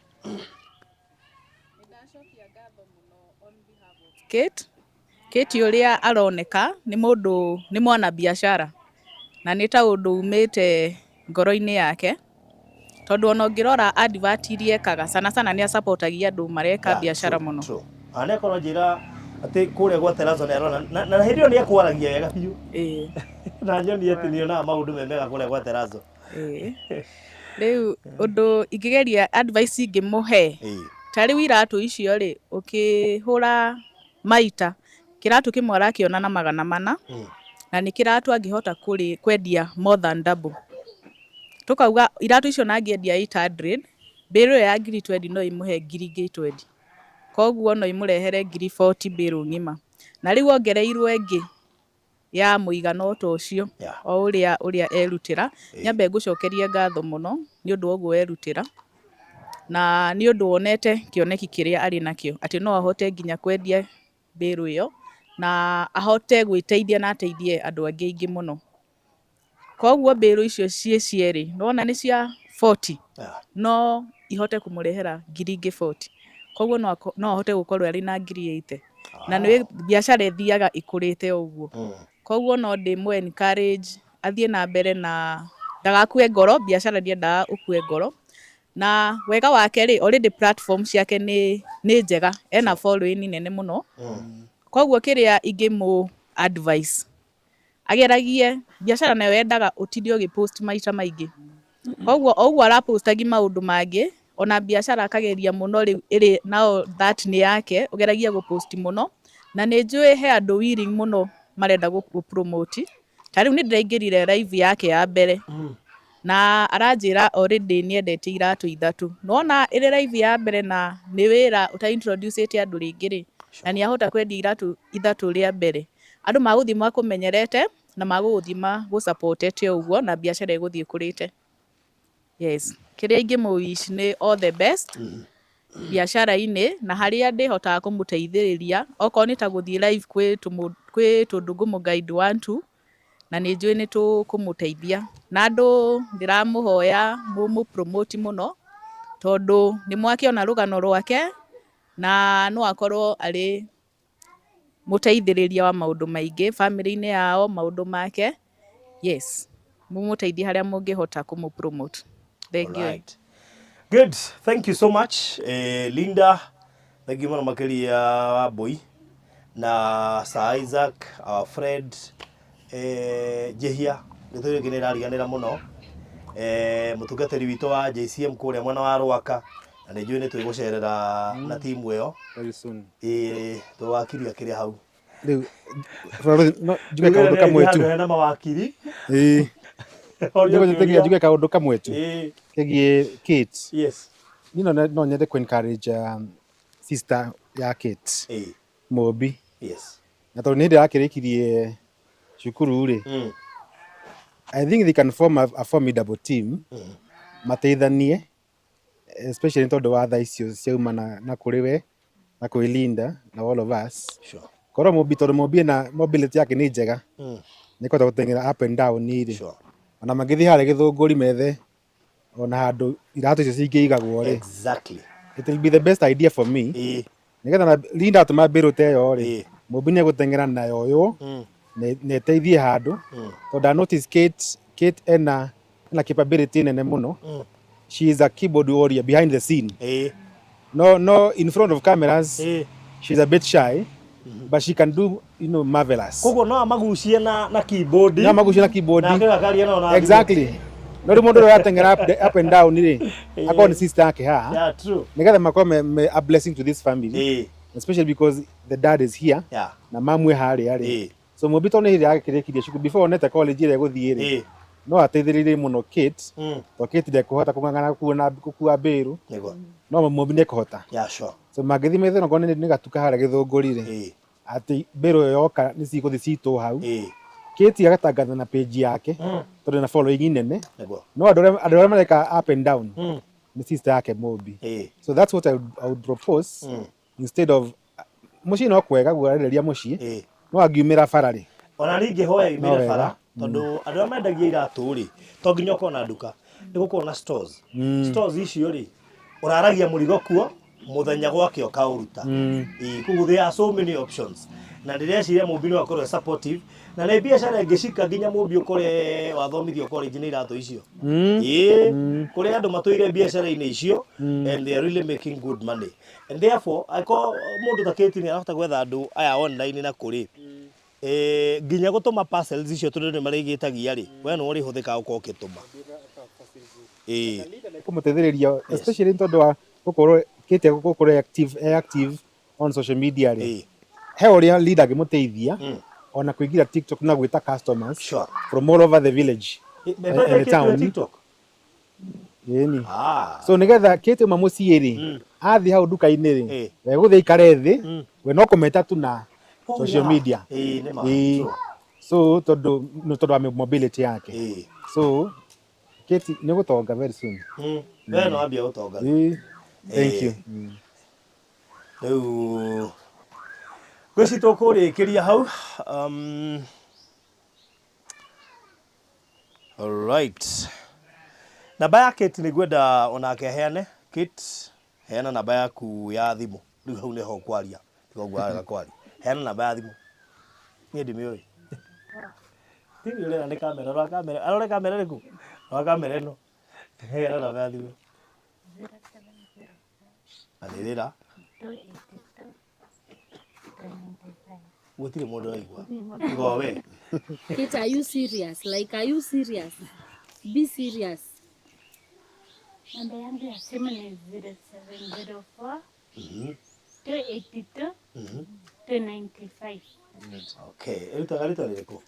Kate uria aroneka ni mundu ni mwana biashara na ni ta undu umite ngoro-ini yake tondu ona ngirora advert iria ekaga sana ni supportagia andu mareka biashara muno. Ane korwo njira ati kuria gwa Terazo ni arona na hindi ni akwaragia wega biu. Na nyoni ati ni ona maundu memega kuria gwa Terazo. Riu undu ingigeria advice ingimuhe. Tari wiratu icio ri ukihura maita kiratu kimwe arakiona na 400 na ni kiratu angihota kwendia more than double. Tukauga iratu icio na angĩendia 800 mbĩrũ ya 20 no imuhe 20. Koguo no imurehere 40 mbĩrũ ng'ima. Na rĩu ongereirwo ĩngĩ ya mũigana ũcio o ũrĩa erutĩra. Nyambe ngũcokerie ngatho mũno nĩ ũndũ ũguo erutĩra. Na nĩ ũndũ wonete kĩoneki kĩrĩa arĩ nakĩo atĩ no ahote nginya kwendia mbĩrũ ĩyo na ahote gwĩteithia na ateithie andũ angĩ aingĩ mũno. Koguo mbĩrũ icio cierĩ nona nĩ cia 40 no ihote kũmũrehera 40. Koguo no ahote gũkorwo arĩ na 80 na nĩ biashara ĩthiaga ikũrĩte ũguo. Koguo no ndĩmũ encourage athiĩ na mbere na ndagakue ngoro. Biashara ndiendaga ũkue ngoro na wega wake rĩ already platform ciake nĩ njega, ena following nene mũno. Koguo kĩrĩa ingĩmũ advice ageragie biashara nayo yendaga ũtinde ũgĩpost maita maingĩ. Koguo arapostagia maũndũ mangĩ ona biashara akageria mũno rĩu ĩrĩ nao that nĩ yake ũgeragia gũpost mũno na nĩ njũĩ he andũ willing mũno marenda gũpromote. Ta rĩu nĩ ndĩraingĩrire live yake ya mbere na aranjĩra already nĩ endete iratu 3. Nona ĩrĩ live ya mbere na nĩ wĩra ũta introduce andũ rĩngĩ rĩ na nĩ ahota kwendia iratu 3 rĩa mbere. Andũ magũthima kũmenyerete na magũthima gũsupportete ũguo na biashara ĩgũthiĩ kũrĩte. Yes, kĩrĩa ingĩmũwish nĩ all the best biashara-inĩ na harĩa ndĩhotaga kũmũteithĩrĩria okorwo nĩ ta gũthiĩ live kwĩ tũndũ ngũmũ-guide 1-2 na nĩ njũĩ nĩ tũkũmũteithia. Na andũ ndĩramũhoya mũmũ-promote mũno tondũ nĩ mwakĩona rũgano rwake na no akorwo arĩ mũteithĩrĩria wa maũndũ maingĩ family-inĩ yao maũndũ make. Yes, mũmũteithie harĩa mũngĩhota kũmũ-promote. Thank you. Good, thank you so much Linda. Thank you mũno makĩria wa Boy na Sir Isaac, our friend Jehia gĩtũire kĩnĩ rariganĩra mũno mũtungatĩri witũ wa JCM kũrĩa mwena wa Rwaka na nĩ njũĩ nĩ twĩgũcerera na timu ĩyo very soon. Tũwakiria kĩrĩa hau rĩu njuge kaũndũ kamwe tu hena mawakiri njuge kaũndũ kamwe tu kegiĩ Kate. Yes, no nyende encourage sister ya Kate Mobi. Yes, na tondũ nĩ hĩndĩ yakĩrĩkirie cukuru rĩ I think they can form a formidable team mateithanie especially tondũ wa thaa icio ciauma na kũrĩ we na kwĩ Linda na all of us. Sure. Korwo Mobi tondũ Mobi na mobility yake nĩ njega nĩ kũhota gũteng'era up and down rĩ. Sure. Ona magĩthiĩ harĩa Gĩthũngũri methe ona handũ iratu icio cingĩigagwo rĩ. Exactly. It will be the best idea for me. Nĩgetha na Linda atũma mbĩrũ ta ĩyo rĩ Mobi nĩ gũteng'era nayo ũyũ na ĩteithie handũ tondũ I notice Kate ena capability nene mũno. She is a keyboard warrior behind the scene. No in front of cameras she's a bit shy. But she can do marvelous. Koguo no amagucie na keyboard. No amagucie na keyboard. Na ngakaria na exactly. No rĩmwe mũndũ ateng'era up and down rĩ akorwo nĩ sister yake ha. Yeah, true. Nĩgetha makorwo a blessing to this family. Especially because the dad is here. Yeah. Na mamu e harĩa rĩ. So Mobi tondũ nĩ hĩndĩ yakĩrĩkirie cukuru before onete college ĩrĩa gũthiĩ rĩ. No ateithĩrĩrie mũno Kate. To Kate ndekũhota kũng'ang'ana gũkua mbĩrũ. No Mobi nĩ ekũhota. Yeah, sure. So magĩthiĩ methe no nĩ gatuka harĩa Gĩthũngũri rĩ. Atĩ mbĩrũ yoka nĩ cigũthiĩ citũ hau. Kate agatangatha na page yake tondũ na following nene. No andũ arĩa mareka up and down nĩ sister yake Mobi. So that's what I would propose instead of mũciĩ no kwega guarĩrĩria mũciĩ no angiumĩra bara rĩ. Ona ningĩ hoya imĩre bara tondũ andũ arĩa mendagia iratũ rĩ to nginya ũkorwo na nduka nĩ gũkorwo na stores. Stores icio rĩ ũraragia mũrigo kuo muthenya gwake ũkaũruta. Koguo there are so many options na ndireciria mũmbi no akorwo supportive na nĩ biacara ĩngĩcika nginya mũmbi ũkore wathomithio college-inĩ iratũ icio kũrĩ andũ matũire biacara-inĩ icio and they are really making good money and therefore mũndũ ta Kate nĩ arahota gwetha andũ aya online na kũrĩ nginya gũtũma parcels icio tondũ nĩ marĩgĩtagia rĩ we no ũrĩhũthĩka ũkorwo ũkĩtũma kũmũteithĩrĩria especially tondũ wa gũkorwo Kate gũkorwo active on social media rĩ he ũrĩa leader angĩmũteithia ona kũingĩra TikTok na gwĩta customers from all over the village and the town TikTok so nigetha Kate mũciĩ rĩ athiĩ hau nduka-inĩ rĩ we gũthiĩ ikare thĩ we no kũmeta tu na social media so tondũ wa mobility yake so Kate nĩ gũtonga very soon we no ambia gũtonga thank you rĩu gwĩcitwo kũrĩkĩria hau alright namba ya Kate nĩ ngwenda onake heane Kate heana namba yaku ya thimũ rĩu hau nĩho kwaria tiga ũguo arega kwaria heana namba ya thimũ niĩ ndĩmĩũĩ tiga ũrĩa nĩ kamera arore kamera rĩku wa kamera ĩno heana namba ya thimũ anĩrĩra gũtirĩ mũndũ araigua tiga we Kate, are you serious? Like, are you serious? Be serious. Namba yangu ya simu ni 0704 282 295. Okay, ĩrutaga rĩtwa rĩrĩkũ?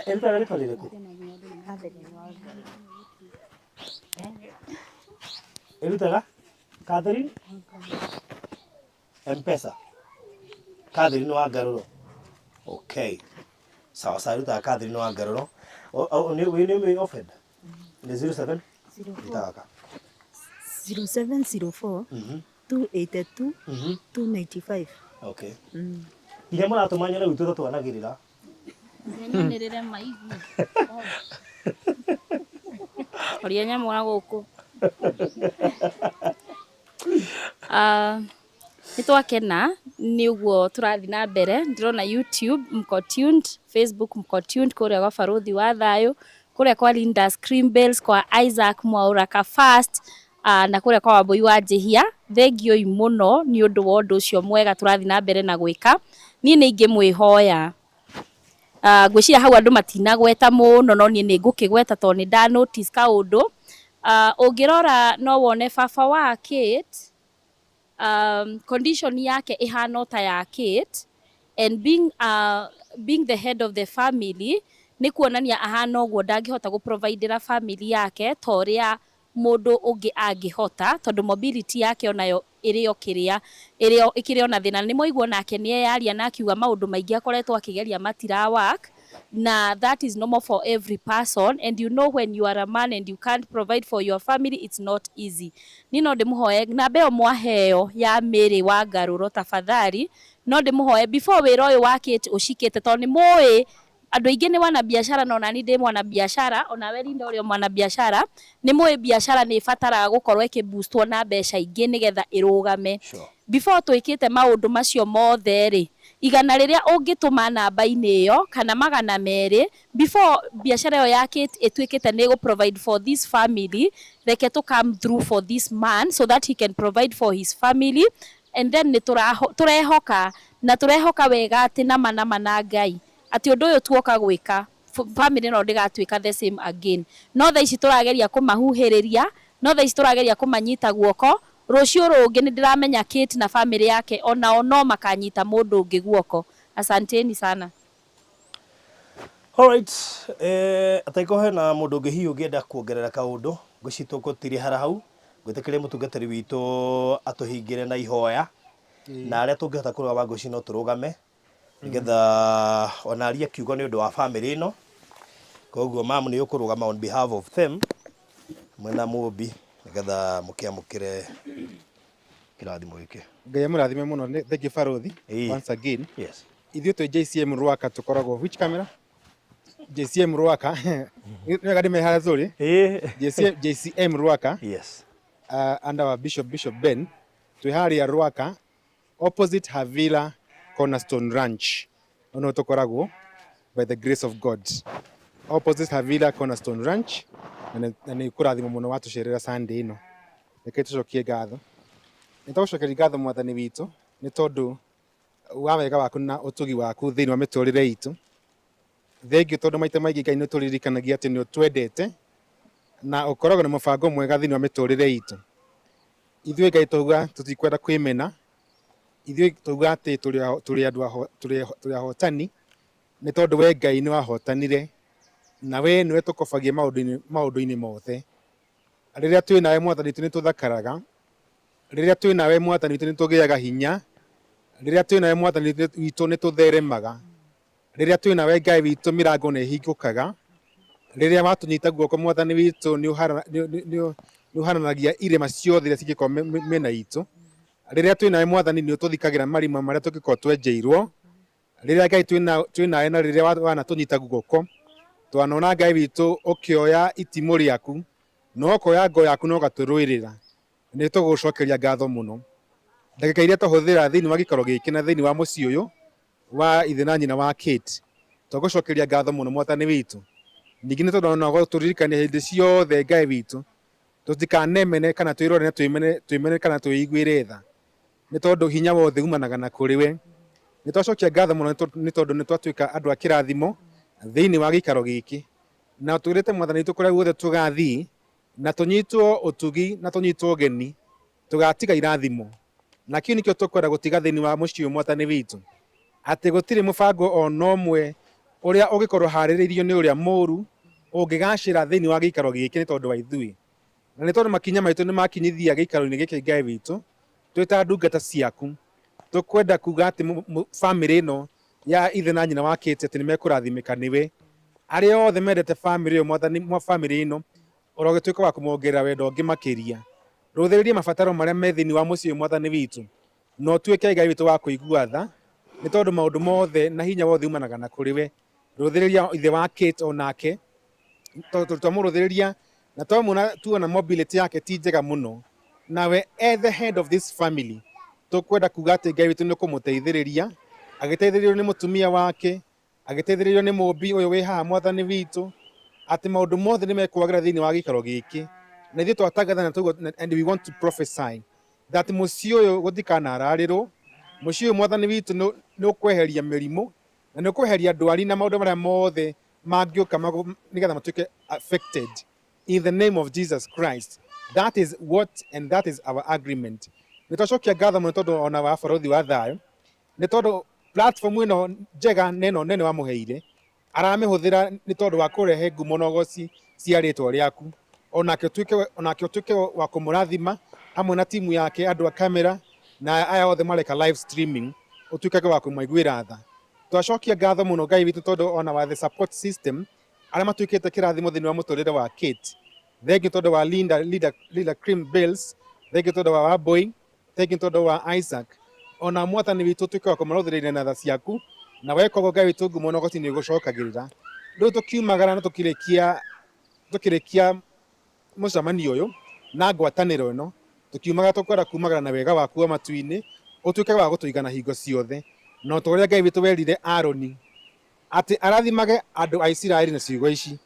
Ĩrutaga rĩtwa rĩrĩkũ? Ĩrutaga Catherine M-Pesa Catherine wa Ngarũro. Okay, sawa sawa, ĩrutaga Catherine wa Ngarũro. Nĩ offered nĩ 07 ĩtaka 0704 282 295. Okay. Ile mũratũmanya rĩu tũtwanagĩrĩra nyanyanĩrĩre maigua oria nyamũ wa gũkũ nĩtwakena nĩ ũguo tũrathiĩ na mbere ndĩrona YouTube mko tuned, Facebook mko tuned kũrĩa gwa barũthi wa thayũ kũrĩa kwa Linda Scream Bells kwa Isaac Mwaũraka Fast na kũrĩa kwa Wambui wa Njĩhia thengioi mũno nĩ ũndũ wa ũndũ ũcio mwega tũrathiĩ na mbere na gwĩka niĩ nĩ ingĩmwĩhoya ngwĩciria hau andũ matinagweta mũno no niĩ nĩ ngũkĩgweta tondũ nĩ nda notice kaũndũ ũngĩrora no wone baba wa Kate condition yake ihana ta ya Kate and being the head of the family nĩ kuonania ahana ũguo ndangĩhota gũprovidera family yake ta ũrĩa mũndũ ũngĩ angĩhota tondũ mobility yake onayo ĩkĩrĩ ona thĩna nĩ mwaigua nake nĩ eyaria na akiuga maũndũ maingĩ akoretwo akĩgeria matira work na that is normal for every person and you know when you are a man and you can't provide for your family it's not easy ni no ndĩmũhoye namba ĩyo mwaheo ya Mary wa Ngarũro tafadhali no ndĩmũhoye before wĩra ũyũ wa Kate ũcikĩte tondũ nĩ mũĩ andũ aingĩ nĩ wana biashara na ona ni ndĩ mwana biashara ona we Linda ũrĩa mwana biashara nĩ mũĩ biashara nĩ ĩbataraga gũkorwo ĩkĩboostwo na mbeca ingĩ nĩgetha ĩrũgame before twĩkĩte maũndũ macio mothe rĩ igana rĩrĩa ũngĩtũma namba-inĩ ĩyo kana 200 before biashara ĩyo ya Kate ĩtuĩkĩte nĩ provide for this family reke to come through for this man so that he can provide for his family and then nĩ tũrehoka wega atĩ nama na Ngai ati ũndũ ũyũ tuoka gwĩka family no ndĩgatuĩka the same again no thaa ici tũrageria kũmahuhĩrĩria no thaa ici tũrageria kũmanyita guoko rũciũ rũngĩ nĩ ndĩramenya Kate na family yake onao no makanyita mũndũ ũngĩ guoko asanteni sana. Alright, ataiko hena mũndũ ũngĩ hihi ũngĩenda kuongerera kaũndũ ngwĩcitwo gũtirĩ hara hau gwĩtĩkĩria mũtungatĩri witũ atũhingĩre na ihoya na arĩa tũngĩhota kũrũa ngwĩci no tũrũgame nĩgetha ona aria kiugo nĩ ũndũ wa family ĩno koguo mamu nĩ ũkũrũgama on behalf of them mwena mũmbi nĩgetha mũkĩamũkĩre kĩrathimo gĩkĩ. Ngai amũrathime mũno thank you Barũthi once again. Yes. Ithuĩ twĩ JCM Rwaka tũkoragwo which camera? JCM Rwaka. Nĩ gadi me harazuri. JCM Rwaka. Yes. under our Bishop Ben, twĩ harĩa Rwaka, opposite Havila Cornerstone Ranch. Ono tũkoragwo by the grace of God. Opposite Havila Cornerstone Ranch, na nĩ kũrathimwo mũno watũcerera Sunday ĩno. Reke tũcokie ngatho. Nĩtũgũcokeria ngatho Mwathani witũ nĩ tondũ wa wega waku na ũtugi waku thĩinĩ wa mĩtũrĩre itũ. Thengiũ tondũ maita maingĩ Ngai nĩtũririkanagia atĩ nĩ ũtwendete na ũkoragwo na mũbango mwega thĩinĩ wa mĩtũrĩre itũ. Ithuĩ Ngai tũuga tũtikwenda kwĩmena, ithuĩ tũuga atĩ tũrĩ ahotani nĩ tondũ we Ngai nĩ wahotanire na we nĩwe tũkobagia maũndũ-inĩ mothe. Rĩrĩa twĩ nawe Mwathani witũ nĩ tũthakaraga, rĩrĩa twĩ nawe Mwathani witũ nĩ tũgĩaga hinya, rĩrĩa twĩ nawe Mwathani witũ nĩ tũtheremaga, rĩrĩa twĩ nawe Ngai witũ mĩrango nĩ ĩhingũkaga, rĩrĩa watũnyita guoko Mwathani witũ nĩ ũhananagia irema ciothe iria cingĩkorwo mĩena itũ, rĩrĩa twĩ nawe Mwathani nĩ ũtũthikagĩra marima marĩa tũngĩkorwo twenjeirwo, rĩrĩa Ngai twĩ nawe na rĩrĩa wanatũnyita guoko, twanona Ngai witũ ũkĩoya itimũ rĩaku na ũkoya ngo yaku na ũgatũrũĩrĩra, nĩ tũgũgũcokeria ngatho mũno. Ndagĩka iria twahũthĩra thĩinĩ wa gĩikaro gĩkĩ na thĩinĩ wa mũciĩ ũyũ wa ithe na nyina wa Kate, tũgũcokeria ngatho mũno Mwathani witũ. Ningĩ nĩ tondũ ona gũtũririkania hĩndĩ ciothe Ngai witũ, tũtikanemene kana twĩrore na twĩmene kana twĩiguĩre tha, nĩ tondũ hinya wothe umanaga na kũrĩ we. Nĩ twacokia ngatho mũno nĩ tondũ nĩ twatuĩka andũ a kĩrathimo thĩinĩ wa gĩikaro gĩkĩ, na twĩrĩte Mwathani witũ kũrĩa guothe tũgathiĩ na tũnyitwo ũtugi na tũnyitwo ũgeni, tũgatiga irathimo. Na kĩu nĩkĩo tũkwenda gũtiga thĩinĩ wa mũciĩ ũyũ Mwathani witũ, atĩ gũtirĩ mũbango ona ũmwe ũrĩa ũngĩkorwo harĩrĩirio nĩ ũrĩa mũũru ũngĩgacĩra thĩinĩ wa gĩikaro gĩkĩ nĩ tondũ wa ithuĩ. Na nĩ tondũ makinya maitũ nĩ makinyithia gĩikaro-inĩ gĩkĩ Ngai witũ, twĩ ta ndungata ciaku, tũkwenda kuga atĩ bamĩrĩ ĩno ya ithe na nyina wa Kate atĩ nĩ mekũrathimĩka nĩwe. Arĩa othe mendete bamĩrĩ ĩyo Mwathani, bamĩrĩ ĩno ũrogĩtuĩka wa kũmongerera wendo ũngĩ makĩria. Rũthĩrĩria mabataro marĩa me thĩinĩ wa mũciĩ Mwathani witũ, na ũtuĩke Ngai witũ wa kũigua tha, nĩ tondũ maũndũ mothe na hinya wothe umanaga na kũrĩ we. Rũthĩrĩria ithe wa Kate onake, twamũrũthĩrĩria na tuona mobility yake ti njega mũno, nawe the head of this family, tũkwenda kuga atĩ Ngai witũ nĩ kũmũteithĩrĩria, agĩteithĩrĩrio nĩ mũtumia wake, agĩteithĩrĩrio nĩ mũmbi ũyũ wĩ haha Mwathani witũ, atĩ maũndũ mothe nĩ mekwagĩra thĩinĩ wa gĩikaro gĩkĩ. Na ithuĩ twatangatha na tugo, and we want to prophesy that mũciĩ ũyũ gũtikanararĩrwo, mũciĩ ũyũ Mwathani witũ nĩ ũkweheria mĩrimũ na nĩ ũkweheria ndwari na maũndũ marĩa mothe mangĩũka nĩgetha matuĩke affected in the name of Jesus Christ. That is what and that is our agreement. Nĩ twacokia ngatho mũno tondũ ona wa barũthi wa thayũ, nĩ tondũ platform ĩno njega neno nene wamũheire, aramĩhũthĩra nĩ tondũ wa kũrehe ngumo na ũgoci cia rĩtwa rĩaku, onake ũtuĩke wa kũmũrathima hamwe na timu yake, andũ a kamera na aya othe mareka live streaming, ũtuĩkage wa kũmaiguĩra tha. Twacokia ngatho mũno Ngai witũ tondũ ona wa the support system arĩa matuĩkĩte kĩrathimo thĩinĩ wa mũtũrĩre wa Kate. Thengiũ tondũ wa Linda Cream Bells, thengiũ tondũ wa Wambui, thengiũ tondũ wa Isaac. Ona Mwathani witũ ũtuĩke wa kũmarũthĩrĩria na tha ciaku, na wekagwo Ngai witũ ngumo na ũgoti nĩ ũgũcokagĩrĩra. Rĩu tũkiumagara na tũkĩrĩkia mũcemanio ũyũ na ngwatanĩro ĩno, tũkiumagara tũkwenda kumagara na wega waku wa matu-inĩ, ũtuĩke wa gũtũigana hingo ciothe, na ũtorĩa Ngai witũ werire Aroni atĩ arathimage andũ a Isiraeli na ciugo ici.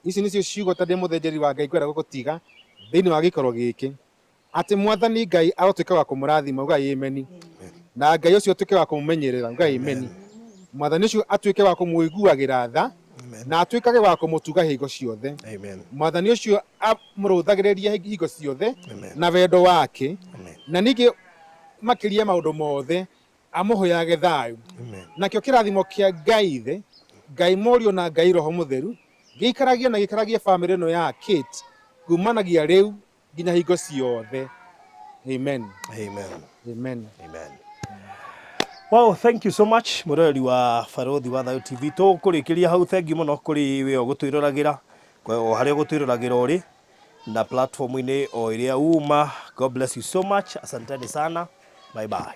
Ici nĩcio ciugo ta ndĩ mũthĩnjĩri wa Ngai kwenda gũgũtiga thĩinĩ wa gĩikaro gĩkĩ, atĩ Mwathani Ngai arotuĩka wa kũmũrathima, uga ameni, na Ngai ũcio atuĩke wa kũmũmenyerera, uga ameni. Mwathani ũcio atuĩke wa kũmũiguagĩra tha na atuĩkage wa kũmũtuga hingo ciothe. Mwathani ũcio amũrũthagĩrĩria hingo ciothe na wendo wake, na ningĩ makĩria maũndũ mothe amũhoyage thayũ. Nakĩo kĩrathimo kĩa Ngai Ithe, Ngai Mũriũ na Ngai Roho Mũtheru gĩikaragie na gĩikaragie bamĩrĩ ĩno ya Kate kumanagia rĩu nginya hingo ciothe. Amen. Amen. Amen. Amen. Wow, thank you so much mũrori wa Barũthi wa Thayũ TV. Tũkũrĩkĩria hau, thank you mũno kũrĩ we ũgũtwĩroragĩra o harĩa ũgũtwĩroragĩra ũrĩ na platform-inĩ o ĩrĩa uma. God bless you so much. Asanteni sana. Bye bye.